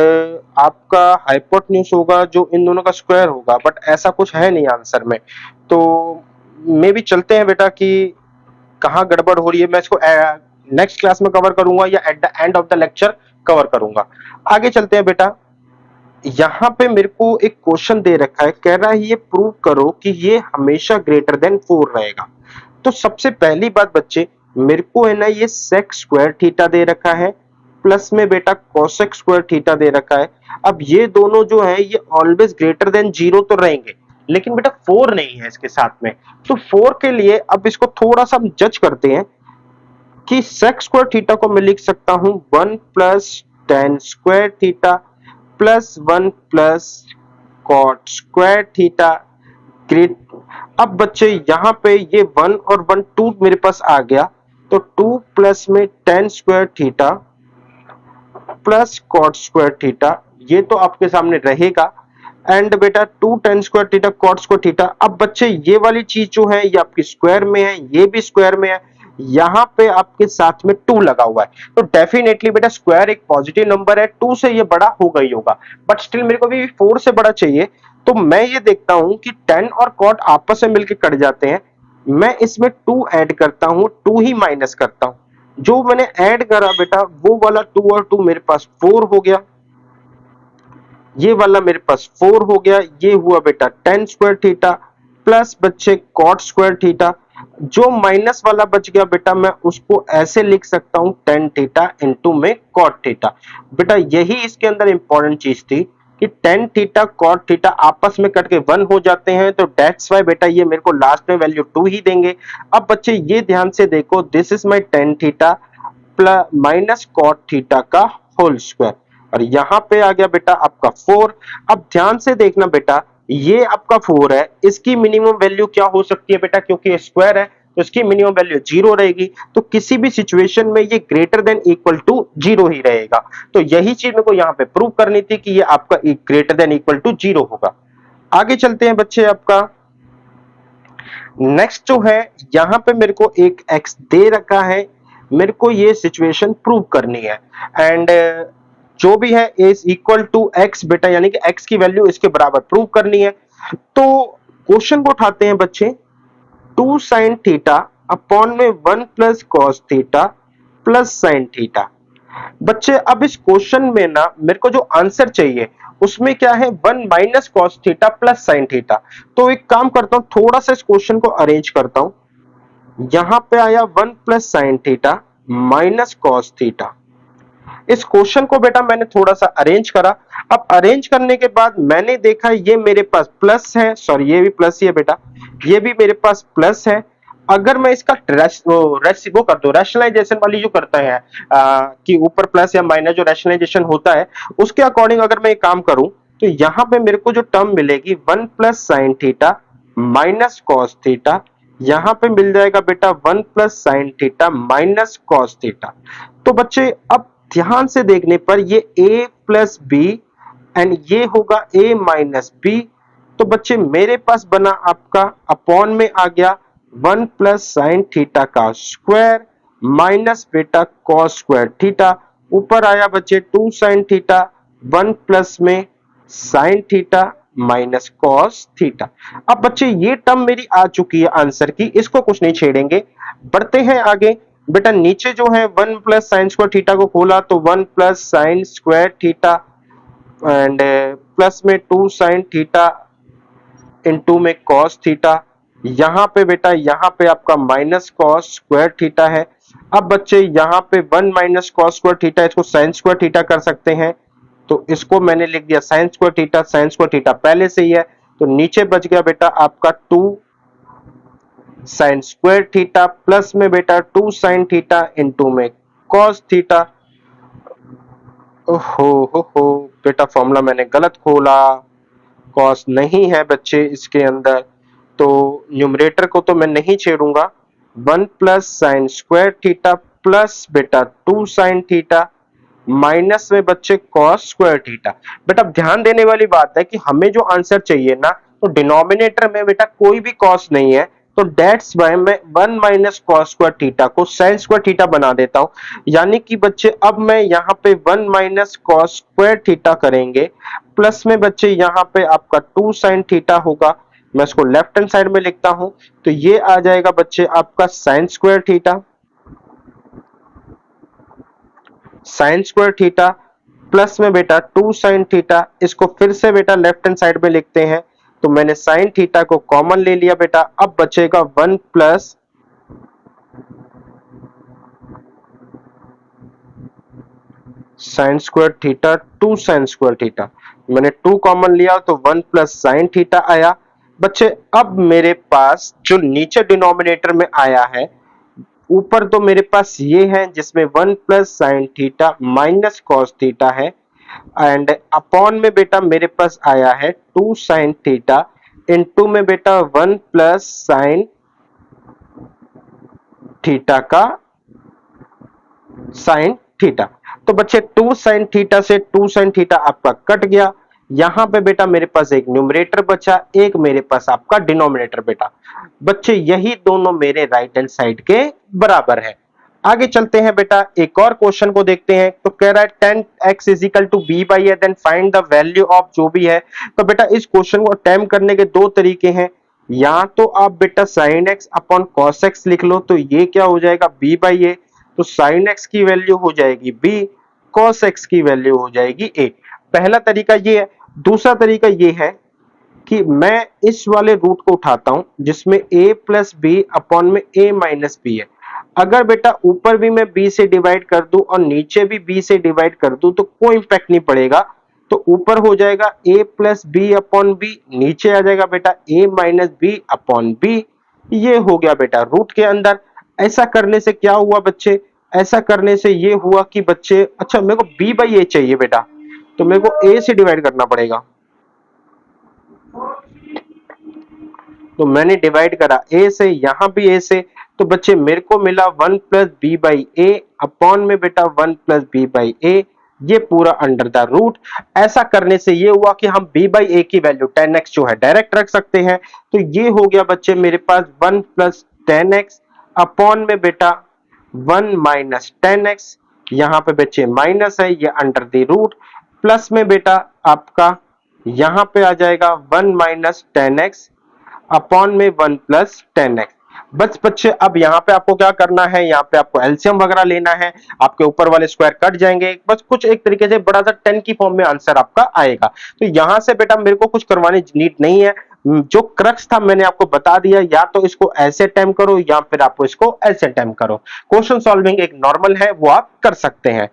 आपका हाइपोटेन्यूज होगा जो इन दोनों का स्क्वायर होगा बट ऐसा कुछ है नहीं आंसर में। तो मे भी चलते हैं बेटा कि कहाँ गड़बड़ हो रही है। मैं इसको नेक्स्ट क्लास में कवर करूंगा या at the end of the lecture cover करूंगा। आगे चलते हैं बेटा। यहाँ पे मेरे को एक क्वेश्चन दे रखा है कह रहा है ये प्रूव करो कि ये हमेशा ग्रेटर देन 4 रहेगा। तो सबसे पहली बात बच्चे मेरे को है ना ये sec स्क्वायर थीटा दे रखा है प्लस में बेटा cosec स्क्वायर थीटा दे रखा है। अब ये दोनों जो है ये ऑलवेज ग्रेटर देन 0 तो रहेंगे लेकिन बेटा 4 नहीं है इसके साथ में। तो 4 के लिए अब इसको थोड़ा सा हम जज करते हैं कि सेक स्क्वायर थीटा को मैं लिख सकता हूं 1 plus tan square theta plus 1 plus cot square theta great. अब बच्चे यहाँ पे ये 1 और 1 2 मेरे पास आ गया, तो 2 प्लस में tan square theta plus cot square theta, ये तो आपके सामने रहेगा। एंड बेटा 2 tan square theta cot square theta. अब बच्चे ये वाली चीज जो है ये आपकी स्क्वायर में है, ये भी स्क्वायर में है, यहाँ पे आपके साथ में 2 लगा हुआ है, तो डेफिनेटली बेटा स्क्वायर एक पॉजिटिव नंबर है, 2 से ये बड़ा होगा ही होगा, बट स्टिल मेरे को भी 4 से बड़ा चाहिए। तो मैं ये देखता हूं कि 10 और कॉट आपस में मिलकर कट जाते हैं, मैं इसमें 2 ऐड करता हूं, 2 ही माइनस करता हूं। जो मैंने ऐड करा बेटा वो वाला 2 और 2 मेरे पास 4 हो गया, ये वाला मेरे पास 4 हो गया, ये हुआ बेटा टेन स्क्वायर थीटा प्लस बच्चे कॉट स्क्वायर थीटा। जो माइनस वाला बच गया बेटा मैं उसको ऐसे लिख सकता हूं टेन थीटा इंटू में कॉट थीटा। बेटा यही इसके अंदर इंपॉर्टेंट चीज थी कि टेन थीटा कॉट थीटा आपस में कट के 1 हो जाते हैं, तो दैट्स वाई बेटा ये मेरे को लास्ट में वैल्यू 2 ही देंगे। अब बच्चे ये ध्यान से देखो, this is my tan theta plus minus cot theta का होल स्क्वायर, और यहाँ पे आ गया बेटा आपका 4। अब ध्यान से देखना बेटा, ये आपका 4 है, इसकी मिनिमम वैल्यू क्या हो सकती है बेटा, क्योंकि ये स्क्वायर है तो इसकी मिनिमम वैल्यू 0 रहेगी, तो किसी भी सिचुएशन में ये ग्रेटर देन इक्वल टू 0 ही रहेगा। तो यही चीज मेरे को यहाँ पे प्रूव करनी थी कि ये आपका ग्रेटर देन इक्वल टू 0 होगा। आगे चलते हैं बच्चे, आपका नेक्स्ट जो है यहाँ पे मेरे को एक x दे रखा है, मेरे को ये सिचुएशन प्रूव करनी है। एंड जो भी है इज इक्वल टू x बेटा, यानी कि x की वैल्यू इसके बराबर प्रूव करनी है। तो क्वेश्चन को उठाते हैं बच्चे, 2 साइन थीटा अपॉन में 1 plus cos theta plus sine theta. बच्चे अब इस क्वेश्चन में ना मेरे को जो आंसर चाहिए उसमें क्या है, 1 minus cos theta plus sine theta. तो एक काम करता हूं, थोड़ा सा इस क्वेश्चन को अरेंज करता हूं। यहां पे आया 1 plus sine theta minus cos theta. इस क्वेश्चन को बेटा मैंने थोड़ा सा अरेंज करा। अब अरेंज करने के बाद मैंने देखा ये मेरे पास प्लस है, सॉरी ये भी प्लस ही है बेटा, ये भी मेरे पास प्लस है। अगर मैं इसका वो कर दो रैशनलाइजेशन वाली जो करता है कि ऊपर प्लस या माइनस जो रैशनलाइजेशन होता है उसके अकॉर्डिंग अगर मैं ये काम करूं, तो यहां पे मेरे को जो टर्म मिलेगी 1 plus sine theta minus cos theta, यहां पे मिल जाएगा बेटा 1 plus sine theta minus cos theta. तो बच्चे अब ध्यान से देखने पर ये a प्लस बी एंड ये होगा a माइनस बी। तो बच्चे मेरे पास बना आपका अपॉन में आ गया 1 प्लस साइन थीटा का स्क्वायर माइनस बेटा कॉस स्क्वायर थीटा, ऊपर आया बच्चे 2 साइन थीटा 1 प्लस में sine theta minus cos theta. अब बच्चे ये टर्म मेरी आ चुकी है आंसर की, इसको कुछ नहीं छेड़ेंगे, बढ़ते हैं आगे। बेटा नीचे जो है 1 प्लस साइन स्क्वायर थीटा को खोला तो 1 plus sine square theta and plus में 2 साइन थीटा इनटू में कॉस थीटा। यहाँ पे बेटा यहाँ पे आपका माइनस कॉस स्क्वायर थीटा है। अब बच्चे यहाँ पे 1 माइनस कॉस स्क्वायर थीटा, इसको साइन स्क्वायर थीटा कर सकते हैं, तो इसको मैंने लिख दिया sign square theta, sine square theta पहले से ही है, तो नीचे बच गया बेटा आपका 2 साइन स्क्वायर थीटा प्लस में बेटा 2 साइन थीटा इनटू में कॉस थीटा। ओहो हो बेटा फॉर्मूला मैंने गलत खोला, कॉस नहीं है बच्चे इसके अंदर, तो न्यूमरेटर को तो मैं नहीं छेड़ूंगा। 1 plus sine square theta plus बेटा 2 साइन थीटा माइनस में बच्चे कॉस स्क्वायर थीटा। बेटा ध्यान देने वाली बात है कि हमें जो आंसर चाहिए ना, तो डिनोमिनेटर में बेटा कोई भी कॉस नहीं है, तो डेट्स वाई मैं 1 माइनस कॉस स्क्वायर थीटा को साइन स्क्वायर थीटा बना देता हूं। यानी कि बच्चे अब मैं यहाँ पे 1 माइनस कॉस स्क्वायर थीटा करेंगे, प्लस में बच्चे यहाँ पे आपका 2 साइन थीटा होगा, मैं इसको लेफ्ट हैंड साइड में लिखता हूं, तो ये आ जाएगा बच्चे आपका sine square theta, sine square theta plus में बेटा 2 साइन थीटा, इसको फिर से बेटा लेफ्ट हैंड साइड में लिखते हैं, तो मैंने साइन थीटा को कॉमन ले लिया बेटा, अब बचेगा 1 plus sine square theta 2 sine square theta, मैंने 2 कॉमन लिया तो 1 प्लस साइन थीटा आया। बच्चे अब मेरे पास जो नीचे डिनोमिनेटर में आया है ऊपर तो मेरे पास ये है जिसमें 1 plus sine theta minus cos theta है, एंड अपॉन में बेटा मेरे पास आया है 2 साइन थीटा, इनटू में बेटा 1 प्लस साइन थीटा का साइन थीटा। तो बच्चे 2 साइन थीटा से 2 साइन थीटा आपका कट गया, यहां पे बेटा मेरे पास एक न्यूमरेटर बचा, एक मेरे पास आपका डिनोमिनेटर बेटा। बच्चे यही दोनों मेरे राइट हैंड साइड के बराबर है। आगे चलते हैं बेटा, एक और क्वेश्चन को देखते हैं। तो कह रहा है 10x is equal to b by A, then find the value of जो भी है। तो बेटा इस क्वेश्चन को अटेम्प्ट करने के दो तरीके हैं, या तो आप बेटा sine x upon cos x लिख लो, तो ये क्या हो जाएगा b बाई ए, तो साइन एक्स की वैल्यू हो जाएगी b, कॉस एक्स की वैल्यू हो जाएगी a। पहला तरीका ये है। दूसरा तरीका ये है कि मैं इस वाले रूट को उठाता हूं जिसमें a प्लस बी अपॉन में a माइनस बी है। अगर बेटा ऊपर भी मैं b से डिवाइड कर दूं और नीचे भी b से डिवाइड कर दूं तो कोई इंपैक्ट नहीं पड़ेगा। तो ऊपर हो जाएगा a plus B upon B, नीचे आ जाएगा बेटा a minus B upon B. ये हो गया बेटा रूट के अंदर। ऐसा करने से क्या हुआ बच्चे, ऐसा करने से ये हुआ कि बच्चे, अच्छा मेरे को b बाई ए चाहिए बेटा, तो मेरे को a से डिवाइड करना पड़ेगा। तो मैंने डिवाइड करा a से, यहां भी a से, तो बच्चे मेरे को मिला 1 plus B by A upon में बेटा 1 प्लस बी बाई ए, ये पूरा अंडर द रूट। ऐसा करने से ये हुआ कि हम b बाई ए की वैल्यू 10x जो है डायरेक्ट रख सकते हैं। तो ये हो गया बच्चे मेरे पास 1 प्लस 10x अपॉन में बेटा 1 माइनस 10x, यहाँ पे बच्चे माइनस है, ये अंडर द रूट, प्लस में बेटा आपका यहाँ पे आ जाएगा 1 माइनस 10x अपॉन में 1 प्लस 10x। बस बच्चे अब यहाँ पे आपको क्या करना है, यहाँ पे आपको एलसीएम वगैरह लेना है, आपके ऊपर वाले स्क्वायर कट जाएंगे, बस कुछ एक तरीके से बड़ा सा 10 की फॉर्म में आंसर आपका आएगा। तो यहाँ से बेटा मेरे को कुछ करवाने की नीड नहीं है, जो क्रक्स था मैंने आपको बता दिया, या तो इसको ऐसे अटेम्प्ट करो या फिर आपको इसको ऐसे अटेम्प्ट करो। क्वेश्चन सॉल्विंग एक नॉर्मल है, वो आप कर सकते हैं।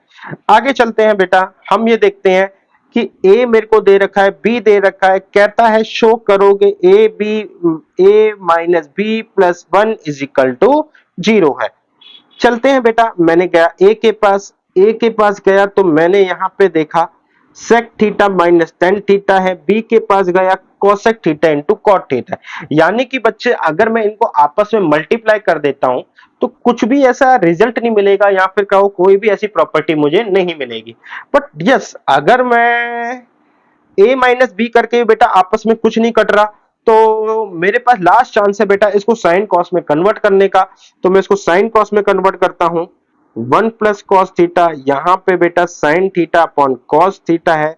आगे चलते हैं बेटा, हम ये देखते हैं कि a मेरे को दे रखा है, b दे रखा है, कहता है शो करोगे a minus B plus 1 is equal to 0 है। चलते हैं बेटा, मैंने गया a के पास गया तो मैंने यहाँ पे देखा sec theta minus tan theta है, b के पास गया cosec theta into cot theta. यानी कि बच्चे अगर मैं इनको आपस में मल्टीप्लाई कर देता हूं तो कुछ भी ऐसा रिजल्ट नहीं मिलेगा, या फिर कहो कोई भी ऐसी प्रॉपर्टी मुझे नहीं मिलेगी। बट यस, अगर मैं a माइनस बी करके बेटा आपस में कुछ नहीं कट रहा, तो मेरे पास लास्ट चांस है बेटा इसको साइन कॉस में कन्वर्ट करने का। तो मैं इसको साइन कॉस में कन्वर्ट करता हूं, 1 प्लस कॉस थीटा, यहां पे बेटा sign theta upon cos theta है,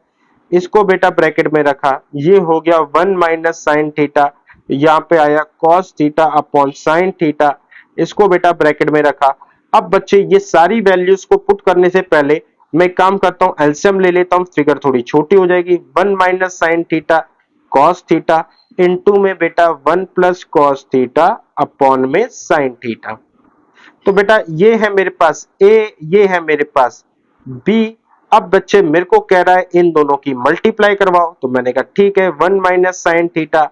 इसको बेटा ब्रैकेट में रखा, ये हो गया 1 माइनस साइन थीटा, यहाँ पे आया cos theta upon sine theta, इसको बेटा ब्रैकेट में रखा। अब बच्चे ये सारी वैल्यूज को पुट करने से पहले मैं काम करता हूं, एलसीएम ले लेता हूं, फिगर थोड़ी छोटी हो जाएगी। 1 minus sine theta cos theta into में बेटा 1 प्लस कॉस थीटा अपॉन में साइन थीटा। तो बेटा ये है मेरे पास a, ये है मेरे पास b। अब बच्चे मेरे को कह रहा है इन दोनों की मल्टीप्लाई करवाओ, तो मैंने कहा ठीक है, 1 minus sine theta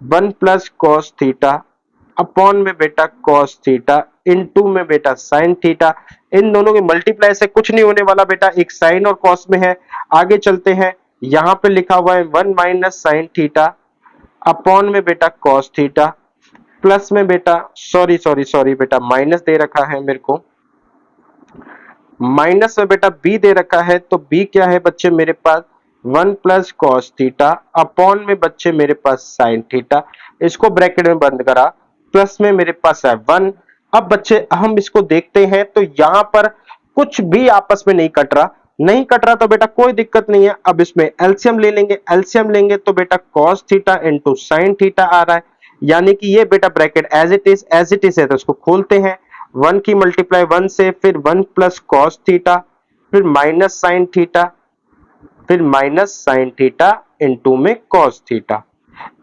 1 plus cos theta upon में बेटा कॉस थीटा इनटू में बेटा साइन थीटा। इन दोनों की मल्टीप्लाई से कुछ नहीं होने वाला बेटा, एक साइन और कॉस में है। आगे चलते हैं, यहां पे लिखा हुआ है 1 माइनस साइन थीटा अपॉन में बेटा कॉस थीटा, प्लस में बेटा सॉरी बेटा माइनस दे रखा है मेरे को, माइनस में बेटा b दे रखा है, तो b क्या है बच्चे मेरे पास 1 प्लस कॉस थीटा अपॉन में बच्चे मेरे पास साइन थीटा, इसको ब्रैकेट में बंद करा, प्लस में मेरे पास है 1। अब बच्चे हम इसको देखते हैं तो यहां पर कुछ भी आपस में नहीं कट रहा, नहीं कट रहा तो बेटा कोई दिक्कत नहीं है। अब इसमें एलसीएम ले लेंगे, एलसीएम लेंगे तो बेटा cos theta into sine theta आ रहा है, यानी कि ये बेटा ब्रैकेट एज इट इज है, तो इसको खोलते हैं, 1 की मल्टीप्लाई 1 से, फिर 1 प्लस कॉस थीटा, फिर माइनस साइन थीटा, फिर माइनस साइन थीटा इनटू में कॉस थीटा।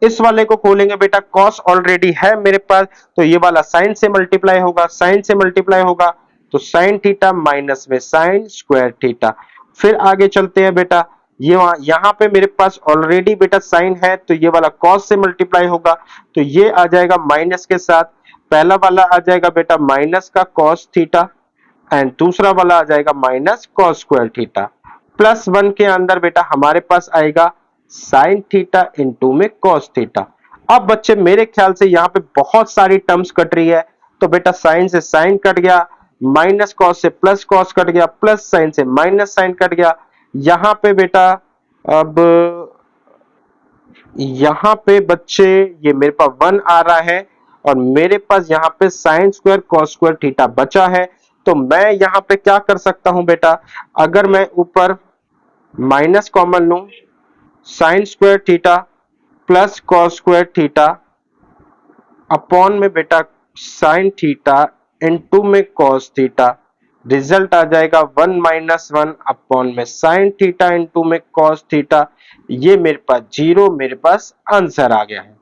इस वाले को खोलेंगे बेटा, कॉस ऑलरेडी है मेरे पास, तो ये वाला साइन से मल्टीप्लाई होगा, साइन से मल्टीप्लाई होगा तो साइन थीटा माइनस में साइन स्क्वायर थीटा। फिर आगे चलते हैं बेटा, ये यहाँ पे मेरे पास ऑलरेडी बेटा साइन है, तो ये वाला कॉस से मल्टीप्लाई होगा, तो ये आ जाएगा माइनस के साथ, पहला वाला आ जाएगा बेटा माइनस का कॉस थीटा एंड दूसरा वाला आ जाएगा minus cos square theta. Plus one के अंदर बेटा हमारे पास आएगा साइन थीटा इंटू में कॉस थीटा। अब बच्चे मेरे ख्याल से यहाँ पे बहुत सारी टर्म्स कट रही है, तो बेटा साइन से साइन कट गया, माइनस कॉस से प्लस कॉस कट गया, प्लस साइन से माइनस साइन कट गया। यहाँ पे बेटा अब यहाँ पे बच्चे ये मेरे पास वन आ रहा है और मेरे पास यहाँ पे sine square cos square theta बचा है। तो मैं यहाँ पे क्या कर सकता हूं बेटा, अगर मैं ऊपर माइनस कॉमन लूं, sign square theta plus cos square theta upon में बेटा साइन थीटा इनटू में कॉस थीटा, रिजल्ट आ जाएगा वन माइनस वन अपॉन में साइन थीटा इंटू में कॉस थीटा। ये मेरे पास जीरो, मेरे पास आंसर आ गया है।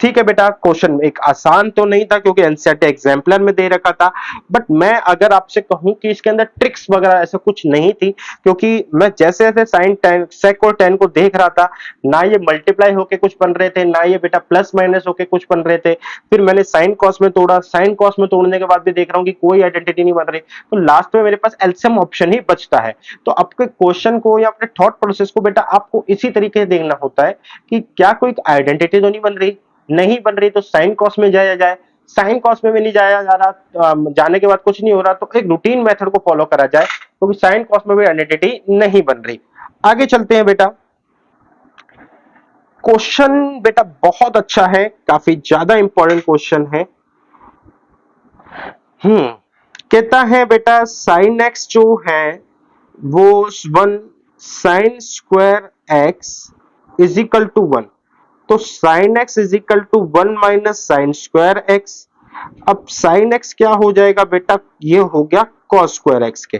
ठीक है बेटा, क्वेश्चन एक आसान तो नहीं था क्योंकि एनसीईआरटी एग्जाम्पलर में दे रखा था, बट मैं अगर आपसे कहूं कि इसके अंदर ट्रिक्स वगैरह ऐसा कुछ नहीं थी, क्योंकि मैं जैसे जैसे साइन टेन सेक और टेन को देख रहा था, ना ये मल्टीप्लाई होके कुछ बन रहे थे, ना ये बेटा प्लस माइनस होके कुछ बन रहे थे। फिर मैंने साइन कॉस में तोड़ा, साइन कॉस में तोड़ने के बाद भी देख रहा हूँ कि कोई आइडेंटिटी नहीं बन रही, तो लास्ट में मेरे पास एलसीएम ऑप्शन ही बचता है। तो आपके क्वेश्चन को या अपने थॉट प्रोसेस को बेटा आपको इसी तरीके से देखना होता है कि क्या कोई आइडेंटिटी तो नहीं बन रही, नहीं बन रही तो साइन कॉस में जाया जाए, साइन कॉस में भी नहीं जाया जा रहा, जाने के बाद कुछ नहीं हो रहा तो एक रूटीन मेथड को फॉलो करा जाए, क्योंकि साइन कॉस में भी आइडेंटिटी नहीं बन रही। आगे चलते हैं बेटा, क्वेश्चन बेटा बहुत अच्छा है, काफी ज्यादा इंपॉर्टेंट क्वेश्चन है। कहता है बेटा साइन एक्स जो है वो one, sine square X is equal to one, तो sine X is equal to one minus sine square X. अब साइन एक्स क्या हो जाएगा बेटा, ये हो गया कॉस स्क्वायर एक्स के।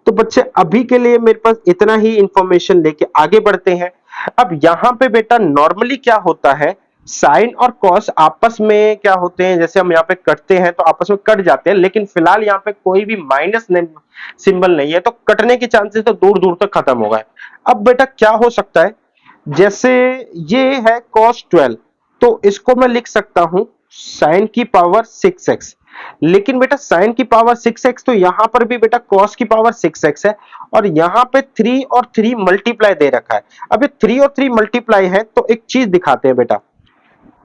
तो बच्चे अभी के लिए मेरे पास इतना ही इंफॉर्मेशन लेके आगे बढ़ते हैं। अब यहां पे बेटा नॉर्मली क्या होता है, साइन और कॉस आपस में क्या होते हैं, जैसे हम यहाँ पे कटते हैं तो आपस में कट जाते हैं, लेकिन फिलहाल यहाँ पे कोई भी माइनस सिंबल नहीं है, तो कटने के चांसेस तो दूर दूर तक खत्म हो गए। अब बेटा क्या हो सकता है, जैसे ये है cos 12, तो इसको मैं लिख सकता हूं sin की पावर 6x, लेकिन बेटा sin की पावर 6x तो यहां पर भी बेटा cos की पावर 6x है, और यहां पे 3 और 3 मल्टीप्लाई दे रखा है। अब ये 3 और 3 मल्टीप्लाई है तो एक चीज दिखाते हैं बेटा,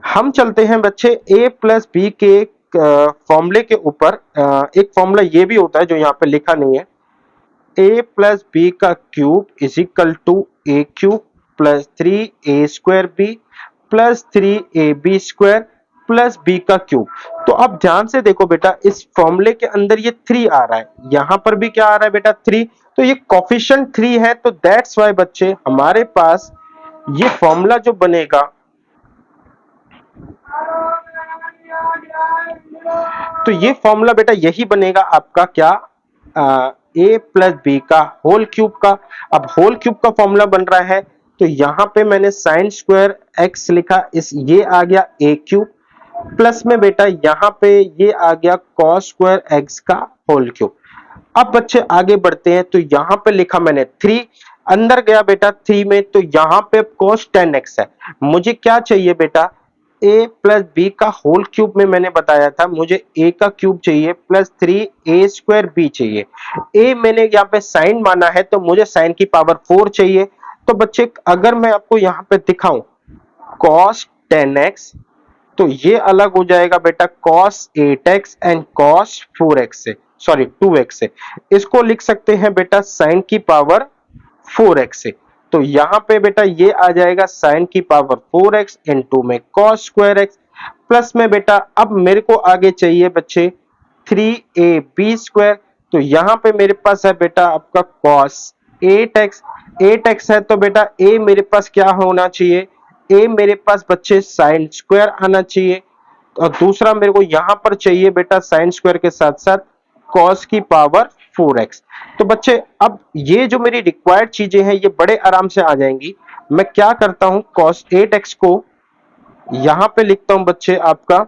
हम चलते हैं बच्चे a प्लस बी के फॉर्मूले के ऊपर। एक फॉर्मूला ये भी होता है जो यहाँ पे लिखा नहीं है, a प्लस बी का cube is equal to A cube plus 3a square B plus 3ab square plus B का क्यूब। तो अब ध्यान से देखो बेटा, इस फॉर्मूले के अंदर ये 3 आ रहा है, यहां पर भी क्या आ रहा है बेटा 3, तो ये कोफिशिएंट 3 है, तो दैट्स वाई बच्चे हमारे पास ये फॉर्मूला जो बनेगा, तो ये फॉर्मूला बेटा यही बनेगा आपका क्या, ए प्लस बी का होल क्यूब का। अब होल क्यूब का फॉर्मूला बन रहा है, तो यहां पे मैंने साइन स्क्वायर एक्स लिखा, इस ये आ गया ए क्यूब, प्लस में बेटा यहां पे ये आ गया कॉस स्क्वायर एक्स का होल क्यूब। अब बच्चे आगे बढ़ते हैं, तो यहां पे लिखा मैंने 3, अंदर गया बेटा 3 में, तो यहां पे cos 10x है। मुझे क्या चाहिए बेटा, a प्लस बी का होल क्यूब में मैंने बताया था मुझे a का क्यूब चाहिए प्लस 3a स्क्वायर b चाहिए। a मैंने यहाँ पे साइन माना है तो मुझे साइन की पावर 4 चाहिए। तो बच्चे अगर मैं आपको यहाँ पे दिखाऊं cos 10x, तो ये अलग हो जाएगा बेटा cos 8x and cos 4x से, सॉरी 2x से। इसको लिख सकते हैं बेटा sin की पावर 4x से। तो यहां पे बेटा ये आ जाएगा sin की पावर 4x इनटू में cos स्क्वायर x, प्लस में बेटा अब मेरे को आगे चाहिए बच्चे 3ab स्क्वायर, तो यहां पे मेरे पास है बेटा आपका cos 8x, 8x है तो बेटा a मेरे पास क्या होना चाहिए, a मेरे पास बच्चे साइन स्क्वायर आना चाहिए, और दूसरा मेरे को यहां पर चाहिए बेटा साइन स्क्वायर के साथ साथ cos की पावर 4x। तो बच्चे अब ये जो मेरी रिक्वायर्ड चीजें हैं ये बड़े आराम से आ जाएंगी। मैं क्या करता हूं, cos 8x को यहां पे लिखता हूं बच्चे आपका,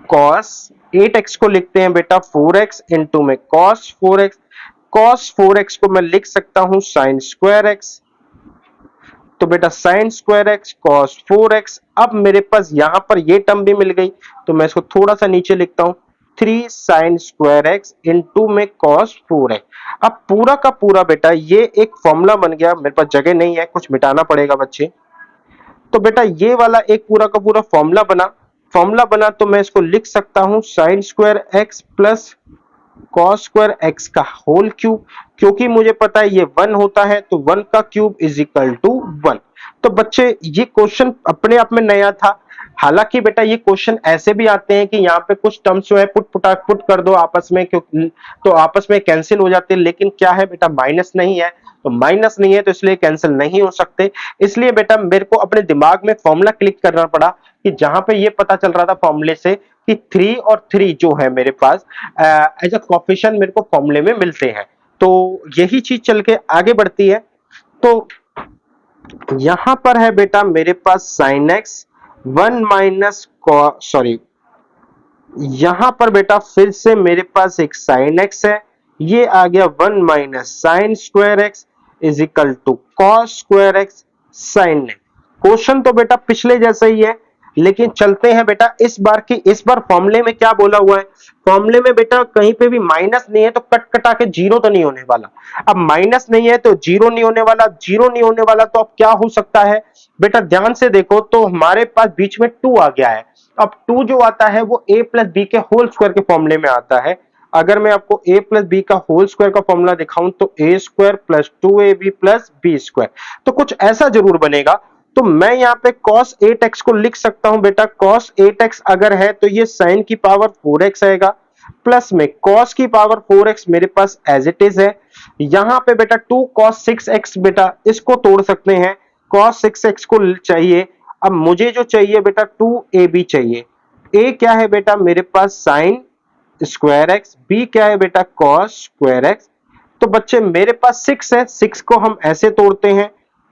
cos 8x को लिखते हैं बेटा 4x इनटू में cos 4x, cos 4x को मैं लिख सकता हूं sin स्क्वायर x। तो बेटा sine square x cos 4x। अब मेरे पास यहां पर ये टर्म भी मिल गई, तो मैं इसको थोड़ा सा नीचे लिखता हूं, 3 साइन स्क्वायर एक्स इंटू में कॉस 4x। अब पूरा का पूरा बेटा ये एक फॉर्मूला बन गया, मेरे पास जगह नहीं है, कुछ मिटाना पड़ेगा बच्चे। तो बेटा ये वाला एक पूरा का पूरा फॉर्मूला बना तो मैं इसको लिख सकता हूं sign square x plus cos square x का होल क्यूब। क्योंकि मुझे पता है ये 1 होता है, तो 1 का क्यूब इज इक्वल टू 1। तो बच्चे ये क्वेश्चन अपने आप में नया था। हालांकि बेटा ये क्वेश्चन ऐसे भी आते हैं कि यहाँ पे कुछ टर्म्स जो है पुट कर दो आपस में, क्योंकि तो आपस में कैंसिल हो जाते हैं, लेकिन क्या है बेटा माइनस नहीं है, तो माइनस नहीं है तो इसलिए कैंसिल नहीं हो सकते। इसलिए बेटा मेरे को अपने दिमाग में फॉर्मूला क्लिक करना पड़ा कि जहां पे ये पता चल रहा था फॉर्मूले से कि 3 और 3 जो है मेरे पास एज अ कोफिशिएंट मेरे को फॉर्मूले में मिलते हैं। तो यही चीज चल के आगे बढ़ती है। तो यहां पर है बेटा मेरे पास साइन एक्स 1 माइनस सॉरी, यहां पर बेटा फिर से मेरे पास एक साइन एक्स है, ये आ गया 1 minus sine square X is equal to cos square X sine X. Question तो बेटा पिछले जैसा ही है, लेकिन चलते हैं बेटा इस बार फॉर्मूले में क्या बोला हुआ है। फॉर्मूले में बेटा कहीं पे भी माइनस नहीं है, तो कट कटा के जीरो तो नहीं होने वाला। अब माइनस नहीं है तो जीरो नहीं होने वाला, जीरो नहीं होने वाला तो अब क्या हो सकता है बेटा, ध्यान से देखो तो हमारे पास बीच में 2 आ गया है। अब 2 जो आता है वो a प्लस बी के होल स्क्वायर के फॉर्मूले में आता है। अगर मैं आपको a प्लस बी का होल स्क्वायर का फॉर्मूला दिखाऊं तो a square plus 2ab plus B square, तो कुछ ऐसा जरूर बनेगा। तो मैं यहाँ पे cos 8x को लिख सकता हूं बेटा, cos 8x अगर है तो ये sin की पावर 4x आएगा, प्लस में cos की पावर 4x मेरे पास एज इट इज है। यहां पे बेटा 2 cos 6x बेटा इसको तोड़ सकते हैं, cos 6x को चाहिए। अब मुझे जो चाहिए बेटा 2ab चाहिए। a क्या है बेटा मेरे पास sin स्क्वायर एक्स, b क्या है बेटा cos स्क्वायर एक्स। तो बच्चे मेरे पास 6 है, 6 को हम ऐसे तोड़ते हैं,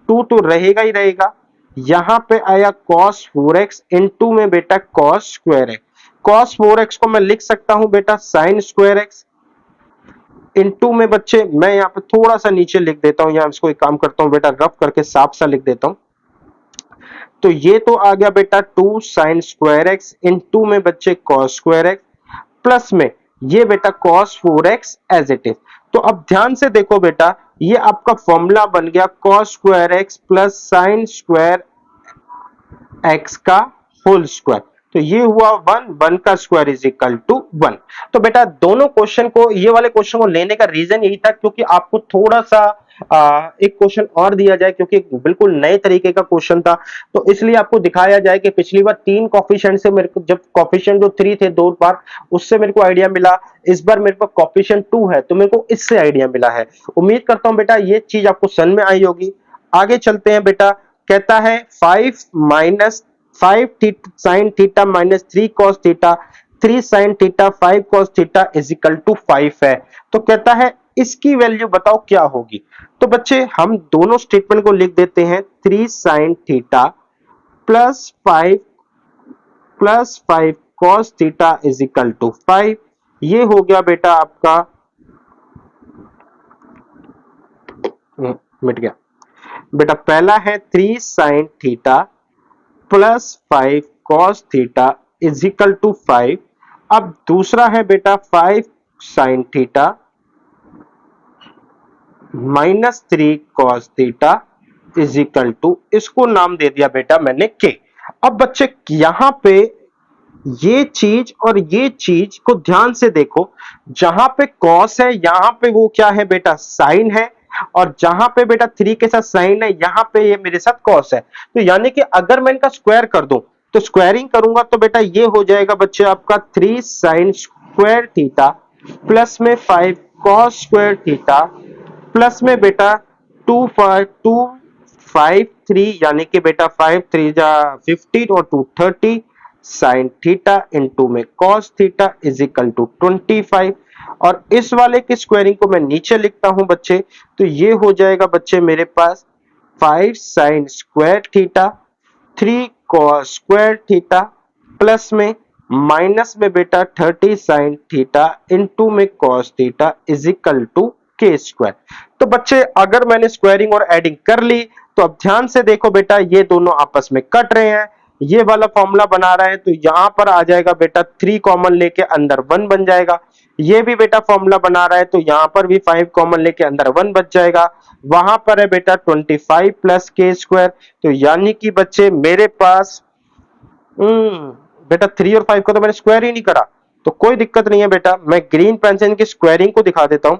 2 तो रहेगा ही रहेगा। यहां पे आया cos 4x इनटू में बेटा cos square x. cos 4x को मैं लिख सकता हूं बेटा sin स्क्वायर एक्स इनटू में बच्चे मैं यहां पे थोड़ा सा नीचे लिख देता हूं, यहां इसको एक काम करता हूं बेटा रफ करके साफ सा लिख देता हूं। तो ये तो आ गया बेटा 2 sin स्क्वायर एक्स इनटू में बच्चे cos स्क्वायर एक्स, प्लस में ये बेटा cos 4x as it is. तो अब ध्यान से देखो बेटा ये आपका फॉर्मूला बन गया cos square x plus sin square x का होल स्क्वायर। तो ये हुआ 1, 1 का स्क्वायर इज इक्वल टू 1। तो बेटा दोनों क्वेश्चन को, ये वाले क्वेश्चन को लेने का रीजन यही था क्योंकि आपको थोड़ा सा एक क्वेश्चन और दिया जाए, क्योंकि बिल्कुल नए तरीके का क्वेश्चन था, तो इसलिए आपको दिखाया जाए कि पिछली बार 3 कॉफिशिएंट से मेरे को, जब कॉफिशिएंट जो 3 थे 2 बार, उससे मेरे को आइडिया मिला। इस बार मेरे पास कॉफिशिएंट 2 है तो मेरे को इससे आइडिया मिला है। उम्मीद करता हूं बेटा ये चीज आपको समझ में आई होगी। आगे चलते हैं बेटा, कहता है 5 minus 5 sine theta minus 3 cos theta 3 sine theta 5 cos theta is equal to 5 है। तो कहता है इसकी वैल्यू बताओ क्या होगी। तो बच्चे हम दोनों स्टेटमेंट को लिख देते हैं, 3 sine theta plus 5 cos theta is equal to 5। ये हो गया बेटा आपका, मिट गया बेटा, पहला है 3 sine theta plus 5 cos theta is equal to 5। अब दूसरा है बेटा 5 sine theta minus 3 cos theta is equal to, इसको नाम दे दिया बेटा मैंने के। अब बच्चे यहां पे ये चीज और ये चीज को ध्यान से देखो, जहां पे कॉस है यहां पे वो क्या है बेटा साइन है, और जहां पे बेटा 3 के साथ साइन है यहां पे ये मेरे साथ कॉस है। तो यानी कि अगर मैं इनका स्क्वायर कर दूं, तो स्क्वायरिंग करूंगा तो बेटा ये हो जाएगा बच्चे आपका 3 साइन स्क्वायर थीटा प्लस में 5 कॉस स्क्वायर थीटा प्लस में बेटा 2 5 3 यानी कि बेटा 5 3 जा 15 और 2 30 साइन थीटा इनटू में cos theta is equal to 25। और इस वाले की स्क्वायरिंग को मैं नीचे लिखता हूं बच्चे, तो ये हो जाएगा बच्चे मेरे पास 5 sine square theta 3 cos square theta plus में माइनस में बेटा 30 साइन थीटा इनटू में cos theta is equal to K square. तो बच्चे अगर मैंने स्क्वायरिंग और एडिंग कर ली तो अब ध्यान से देखो बेटा, ये दोनों आपस में कट रहे हैं, ये वाला फॉर्मूला बना रहा है, तो यहां पर आ जाएगा बेटा 3 कॉमन लेके अंदर 1 बन जाएगा। ये भी बेटा फॉर्मूला बना रहा है तो यहां पर भी 5 कॉमन लेके अंदर 1 बच जाएगा। वहां पर है बेटा 25 प्लस के स्क्वायर, तो यानी कि बच्चे मेरे पास बेटा 3 और 5 को तो मैंने स्क्वायर ही नहीं करा, तो कोई दिक्कत नहीं है बेटा, मैं ग्रीन पेन से इनकी स्क्वायरिंग को दिखा देता हूं।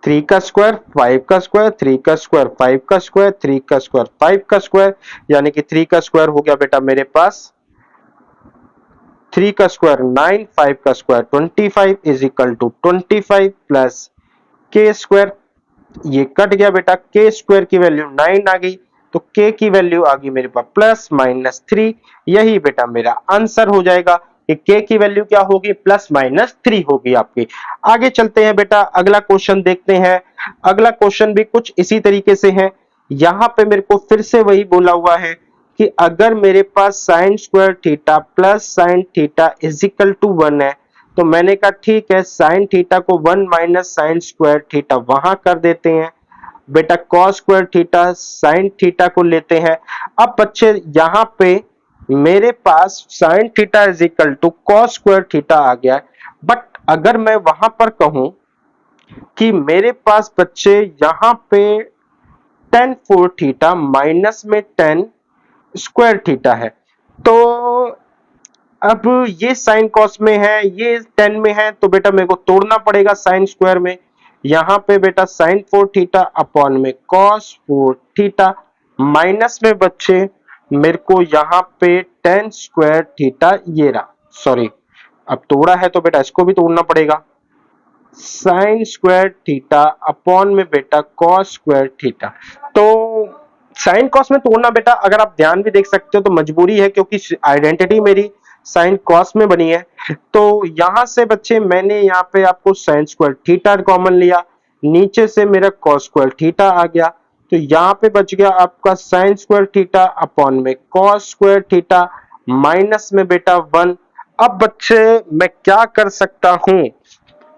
3 का स्क्वायर 5 का स्क्वायर, 3 का स्क्वायर 5 का स्क्वायर, 3 का स्क्वायर 5 का स्क्वायर, यानी कि 3 का स्क्वायर हो गया बेटा मेरे पास 3 का स्क्वायर 9, 5 का square 25 is equal to 25 plus K square. ये कट गया बेटा, के स्क्वायर की वैल्यू 9 आ गई, तो के की वैल्यू आ गई मेरे पास प्लस माइनस 3। यही बेटा मेरा आंसर हो जाएगा कि के की वैल्यू क्या होगी, प्लस माइनस 3 होगी आपकी। आगे चलते हैं बेटा, अगला क्वेश्चन देखते हैं। अगला क्वेश्चन भी कुछ इसी तरीके से है। यहां पे मेरे को फिर से वही बोला हुआ है कि अगर मेरे पास sine square theta plus sine theta is equal to 1 है, तो मैंने कहा ठीक है, साइन थीटा को 1 माइनस साइन स्क्वायर थीटा वहां कर देते हैं बेटा, cos square theta sine theta को लेते हैं। अब बच्चे यहां पे मेरे पास sine theta is equal to cos square theta आ गया है, बट अगर मैं वहां पर कहूं कि मेरे पास बच्चे यहां पे टेन फोर थीटा माइनस में टेन स्क्वायर थीटा है, तो अब ये साइन कॉस में है, ये टेन में है, तो बेटा मेरे को तोड़ना पड़ेगा साइन स्क्वायर में। यहां पे बेटा साइन 4 थीटा अपॉन में कॉस 4 थीटा माइनस में बच्चे मेरे को यहां पे टेन स्क्वायर थीटा, ये रहा, सॉरी अब तोड़ा है तो बेटा इसको भी तोड़ना पड़ेगा, साइन स्क्वायर थीटा अपॉन में बेटा कॉस स्क्वायर थीटा। तो साइन कॉस में तोड़ना बेटा अगर आप ध्यान भी देख सकते हो तो मजबूरी है, क्योंकि आइडेंटिटी मेरी साइन कॉस में बनी है। तो यहां से बच्चे मैंने यहाँ पे आपको साइन स्क्वायर थीटा कॉमन लिया, नीचे से मेरा कॉस स्क्वायर थीटा आ गया, तो यहाँ पे बच गया आपका साइन स्क्वायर थीटा अपॉन में कॉस स्क्वायर थीटा माइनस में बेटा 1। अब बच्चे मैं क्या कर सकता हूं,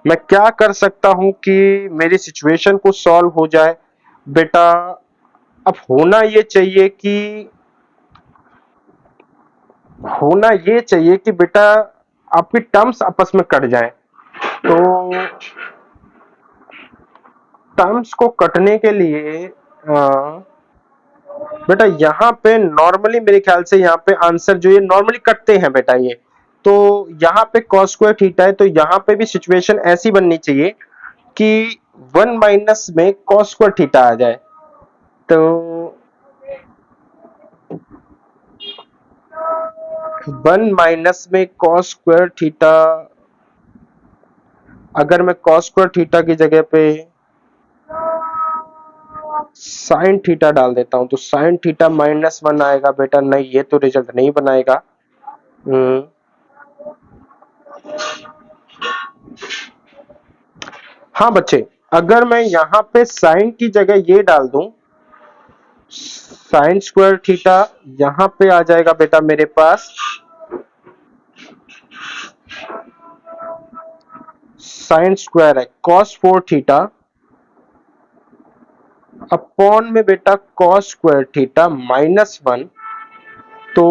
मैं क्या कर सकता हूं कि मेरी सिचुएशन को सॉल्व हो जाए बेटा। अब होना ये चाहिए कि बेटा आपकी टर्म्स आपस में कट जाए। तो टर्म्स को कटने के लिए बेटा यहाँ पे नॉर्मली मेरे ख्याल से यहाँ पे आंसर जो ये नॉर्मली कटते हैं बेटा ये, तो यहाँ पे कॉस स्क्वायर थीटा है, तो यहाँ पे भी सिचुएशन ऐसी बननी चाहिए कि 1 माइनस में कॉस स्क्वायर थीटा आ जाए। तो 1 माइनस में कॉस स्क्वायर थीटा, अगर मैं कॉस स्क्वायर थीटा की जगह पे साइन थीटा डाल देता हूं तो साइन थीटा माइनस 1 आएगा बेटा, नहीं ये तो रिजल्ट नहीं बनाएगा। हाँ बच्चे, अगर मैं यहां पे साइन की जगह ये डाल दूं साइन स्क्वायर थीटा, यहां पे आ जाएगा बेटा मेरे पास साइन स्क्वायर है कॉस 4 थीटा अपॉन में बेटा कॉस स्क्वायर थीटा माइनस 1। तो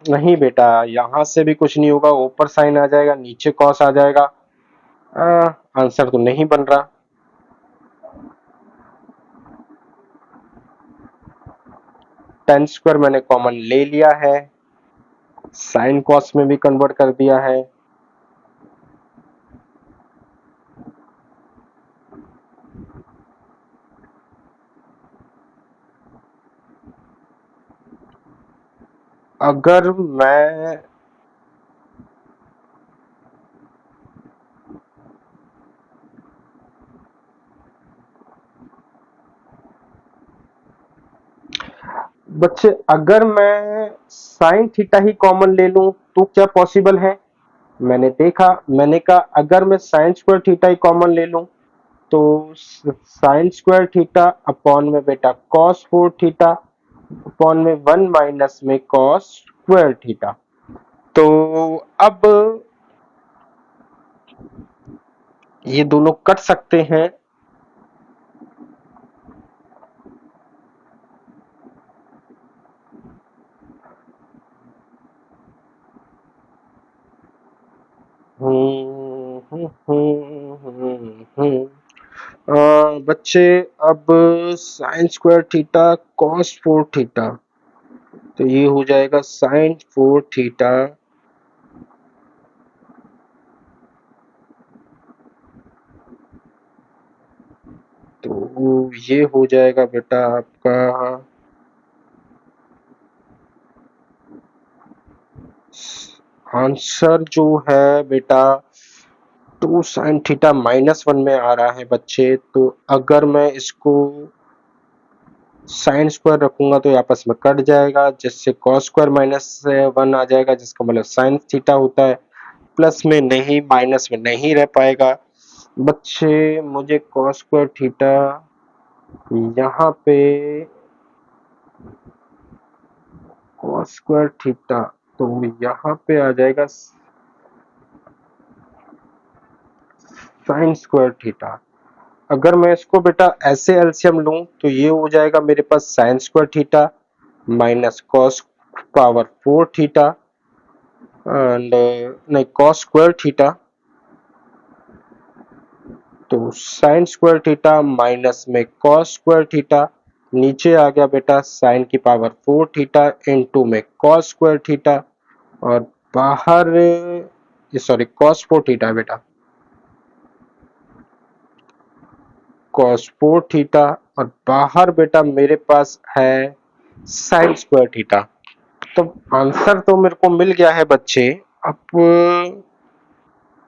नहीं बेटा, यहां से भी कुछ नहीं होगा, ऊपर साइन आ जाएगा नीचे कॉस आ जाएगा, आंसर तो नहीं बन रहा। टेन स्क्वायर मैंने कॉमन ले लिया है, साइन कॉस में भी कन्वर्ट कर दिया है, अगर मैं बच्चे अगर मैं साइन थीटा ही कॉमन ले लूं तो क्या पॉसिबल है, मैंने कहा अगर मैं साइन स्क्वायर थीटा ही कॉमन ले लूं तो साइन स्क्वायर थीटा अपॉन में बेटा कॉस 4 थीटा अपॉन में 1 माइनस में कॉस स्क्वायर थीटा। तो अब ये दोनों कट सकते हैं। बच्चे अब sign square theta cos 4 theta, तो ये हो जाएगा साइन 4 थीटा तो ये हो जाएगा बेटा आपका आंसर जो है बेटा 2 साइन थीटा -1 में आ रहा है बच्चे। तो अगर मैं इसको साइन स्क्वायर रखूंगा तो ये आपस में कट जाएगा, जिससे कॉस स्क्वायर -1 आ जाएगा, जिसका मतलब साइन थीटा होता है। प्लस में नहीं, माइनस में नहीं रह पाएगा बच्चे। मुझे कॉस स्क्वायर थीटा यहाँ पे कॉस स्क्वायर थीटा तो यहाँ पे आ जाएगा साइन स्क्वायर थीटा। अगर मैं इसको बेटा ऐसे एलसीएम लूं तो ये हो जाएगा मेरे पास sine square theta minus cos power 4 theta and नहीं कॉस स्क्वायर थीटा, तो साइन स्क्वायर थीटा माइनस में कॉस स्क्वायर थीटा, नीचे आ गया बेटा साइन की पावर 4 थीटा इनटू में कॉस स्क्वायर थीटा और बाहर सॉरी कॉस 4 थीटा बेटा कॉस 4 थीटा और बाहर बेटा मेरे पास है साइन स्क्वायर थीटा। तो आंसर तो मेरे को मिल गया है बच्चे। अब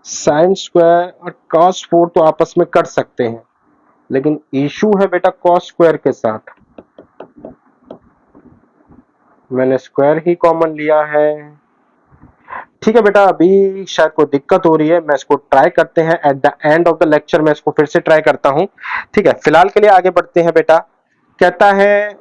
साइन स्क्वायर और कॉस 4 तो आपस में कर सकते हैं, लेकिन इशू है बेटा कॉस स्क्वायर के साथ। मैंने स्क्वायर ही कॉमन लिया है। ठीक है बेटा, अभी शायद कोई दिक्कत हो रही है, मैं इसको ट्राई करते हैं at the end of the lecture. मैं इसको फिर से ट्राई करता हूं। ठीक है, फिलहाल के लिए आगे बढ़ते हैं बेटा। कहता है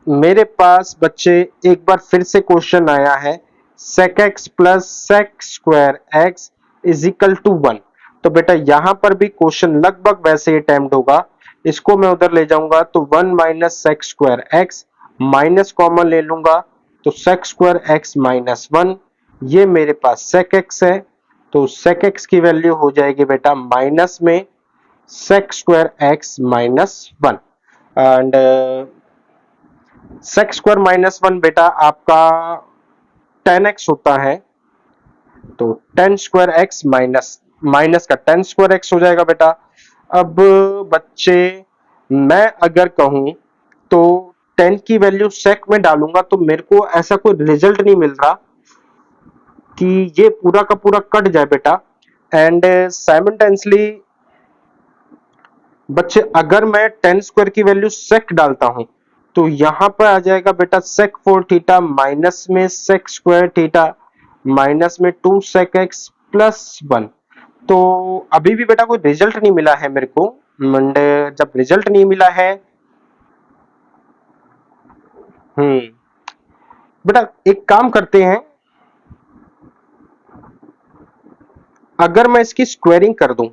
मेरे पास बच्चे एक बार फिर से क्वेश्चन आया है sec x plus sec square x is equal to 1। तो बेटा यहां पर भी क्वेश्चन लगभग वैसे ही अटेम्प्ट होगा। इसको मैं उधर ले जाऊंगा तो 1 minus sec square x minus common ले लूंगा तो sec स्क्वायर x माइनस 1। ये मेरे पास sec x है, तो sec x की वैल्यू हो जाएगी बेटा माइनस में sec square x minus 1 and sex square -1 बेटा आपका 10x होता है, तो 10 स्क्वायर x माइनस माइनस का 10 स्क्वायर x हो जाएगा बेटा। अब बच्चे मैं अगर कहूं तो 10 की वैल्यू सेक में डालूंगा तो मेरे को ऐसा कोई रिजल्ट नहीं मिल रहा कि ये पूरा का पूरा कट जाए बेटा। एंड साइमल्टेनियसली बच्चे अगर मैं 10 स्क्वायर की वैल्यू सेक डालता हूं तो यहां पर आ जाएगा बेटा sec 4 थीटा माइनस में sec स्क्वायर थीटा माइनस में 2 sec x प्लस 1। तो अभी भी बेटा कोई रिजल्ट नहीं मिला है मेरे को। मंडे जब रिजल्ट नहीं मिला है बेटा एक काम करते हैं, अगर मैं इसकी स्क्वायरिंग कर दूं,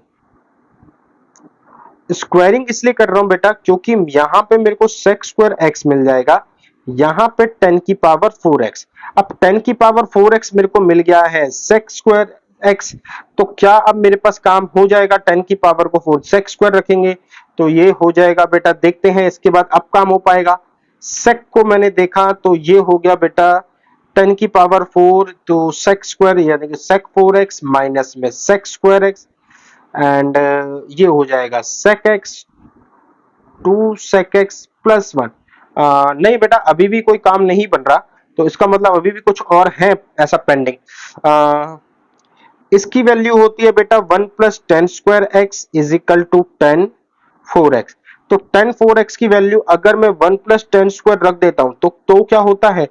स्क्वायरिंग इसलिए कर रहा हूं बेटा क्योंकि यहां पे मेरे को sec स्क्वायर x मिल जाएगा, यहां पे 10 की पावर 4x। अब 10 की पावर 4x मेरे को मिल गया है sec स्क्वायर x, तो क्या अब मेरे पास काम हो जाएगा 10 की पावर को 4 sec स्क्वायर रखेंगे तो ये हो जाएगा बेटा। देखते हैं इसके बाद अब काम हो पाएगा। sec को मैंने देखा तो ये हो गया बेटा 10 की पावर 4 तो sec स्क्वायर यानी कि sec 4x माइनस में sec स्क्वायर x एंड ये हो जाएगा sec x 2 sec x plus 1। नहीं बेटा अभी भी कोई काम नहीं बन रहा, तो इसका मतलब अभी भी कुछ और है ऐसा पेंडिंग। इसकी वैल्यू होती है बेटा 1 plus 10 square x is equal to 10 4x। तो 10 4x की वैल्यू अगर मैं 1 प्लस 10 स्क्वायर रख देता हूं तो क्या होता है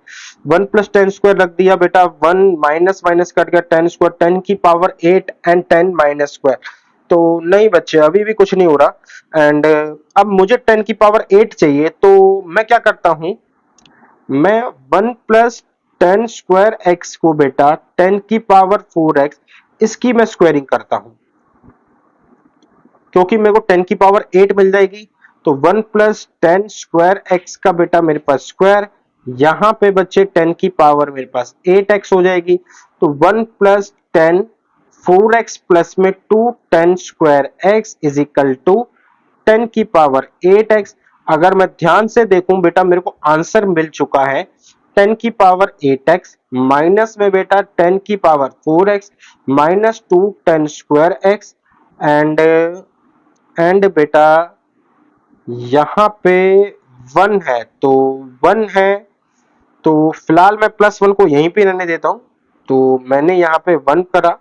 1 प्लस 10 स्क्वायर रख दिया बेटा 1 माइनस माइनस कट गया 10 स्क्वायर 10 की पावर 8 एंड 10 माइनस स्क्वायर। तो नहीं बच्चे अभी भी कुछ नहीं हो रहा एंड अब मुझे 10 की पावर 8 चाहिए, तो मैं क्या करता हूं, मैं 1 प्लस 10 स्क्वायर एक्स को बेटा 10 की पावर 4x इसकी मैं स्क्वायरिंग करता हूं, क्योंकि मेरे को 10 की पावर 8 मिल जाएगी। तो 1 प्लस 10 स्क्वायर एक्स का बेटा मेरे पास स्क्वायर, यहां पे बच्चे 10 की पावर मेरे पास 8x हो जाएगी। तो 1 प्लस 10 4x प्लस में 2 10 square X is equal to 10 की पावर 8x। अगर मैं ध्यान से देखूं बेटा मेरे को आंसर मिल चुका है 10 की पावर 8x माइनस में बेटा 10 की power 4x minus 2 10 square x and बेटा यहां पे 1 है, तो 1 है, तो फिलहाल मैं प्लस 1 को यहीं पे रहने देता हूं। तो मैंने यहाँ पे 1 करा,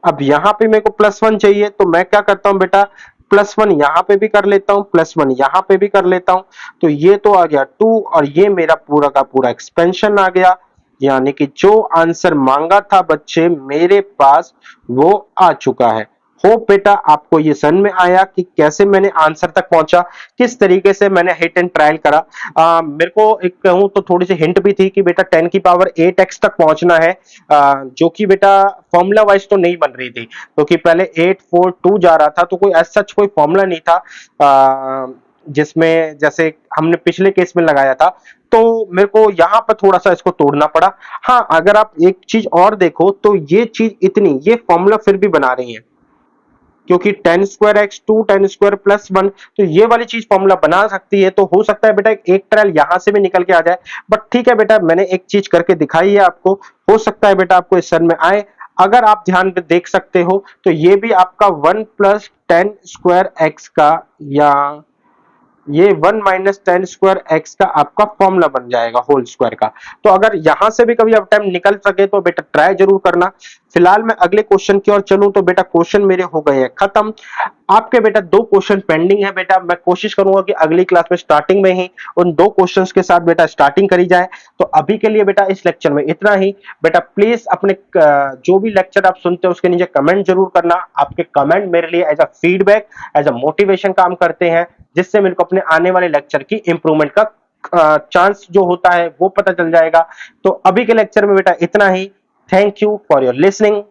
अब यहाँ पे मेरे को प्लस 1 चाहिए, तो मैं क्या करता हूं बेटा प्लस 1 यहाँ पे भी कर लेता हूं, प्लस 1 यहाँ पे भी कर लेता हूं। तो ये तो आ गया 2 और ये मेरा पूरा का पूरा एक्सपेंशन आ गया, यानी कि जो आंसर मांगा था बच्चे मेरे पास वो आ चुका है। होप बेटा आपको ये समझ में आया कि कैसे मैंने आंसर तक पहुंचा, किस तरीके से मैंने हिट एंड ट्रायल करा। मेरे को एक कहूं तो थोड़ी सी हिंट भी थी कि बेटा 10 की पावर 8x तक पहुंचना है, जो कि बेटा फॉर्मूला वाइज तो नहीं बन रही थी, क्योंकि पहले 8 4 2 जा रहा था, तो कोई एज सच कोई फॉर्मूला नहीं था जिसमें जैसे हमने पिछले केस में लगाया था। तो मेरे को यहाँ पर थोड़ा सा इसको तोड़ना पड़ा। हाँ, अगर आप एक चीज और देखो तो ये चीज इतनी, ये फॉर्मूला फिर भी बना रही है, क्योंकि 10 स्क्वायर एक्स 2 10 स्क्वायर प्लस 1, तो ये वाली चीज फॉर्मूला बना सकती है। तो हो सकता है बेटा एक ट्रायल यहां से भी निकल के आ जाए, बट ठीक है बेटा मैंने एक चीज करके दिखाई है आपको, हो सकता है बेटा आपको इस समझ में आए। अगर आप ध्यान पे देख सकते हो तो ये भी आपका 1 प्लस 10 स्क्वायर एक्स का, या ये 1 माइनस 10 स्क्वायर एक्स का आपका फॉर्मूला बन जाएगा होल स्क्वायर का। तो अगर यहां से भी कभी आप टाइम निकल सके तो बेटा ट्राई जरूर करना। फिलहाल मैं अगले क्वेश्चन की ओर चलूं तो बेटा क्वेश्चन मेरे हो गए हैं खत्म। आपके बेटा 2 क्वेश्चन पेंडिंग है बेटा, मैं कोशिश करूंगा कि अगली क्लास में स्टार्टिंग में ही उन 2 क्वेश्चंस के साथ बेटा स्टार्टिंग करी जाए। तो अभी के लिए बेटा इस लेक्चर में इतना ही। बेटा प्लीज अपने जो भी लेक्चर आप सुनते हो उसके नीचे कमेंट जरूर करना। आपके कमेंट मेरे लिए as a feedback, as a motivation काम करते हैं, जिससे मेरे को अपने आने वाले लेक्चर की इंप्रूवमेंट का चांस जो होता है वो पता चल जाएगा। तो अभी के लेक्चर में बेटा इतना ही। Thank you for your listening.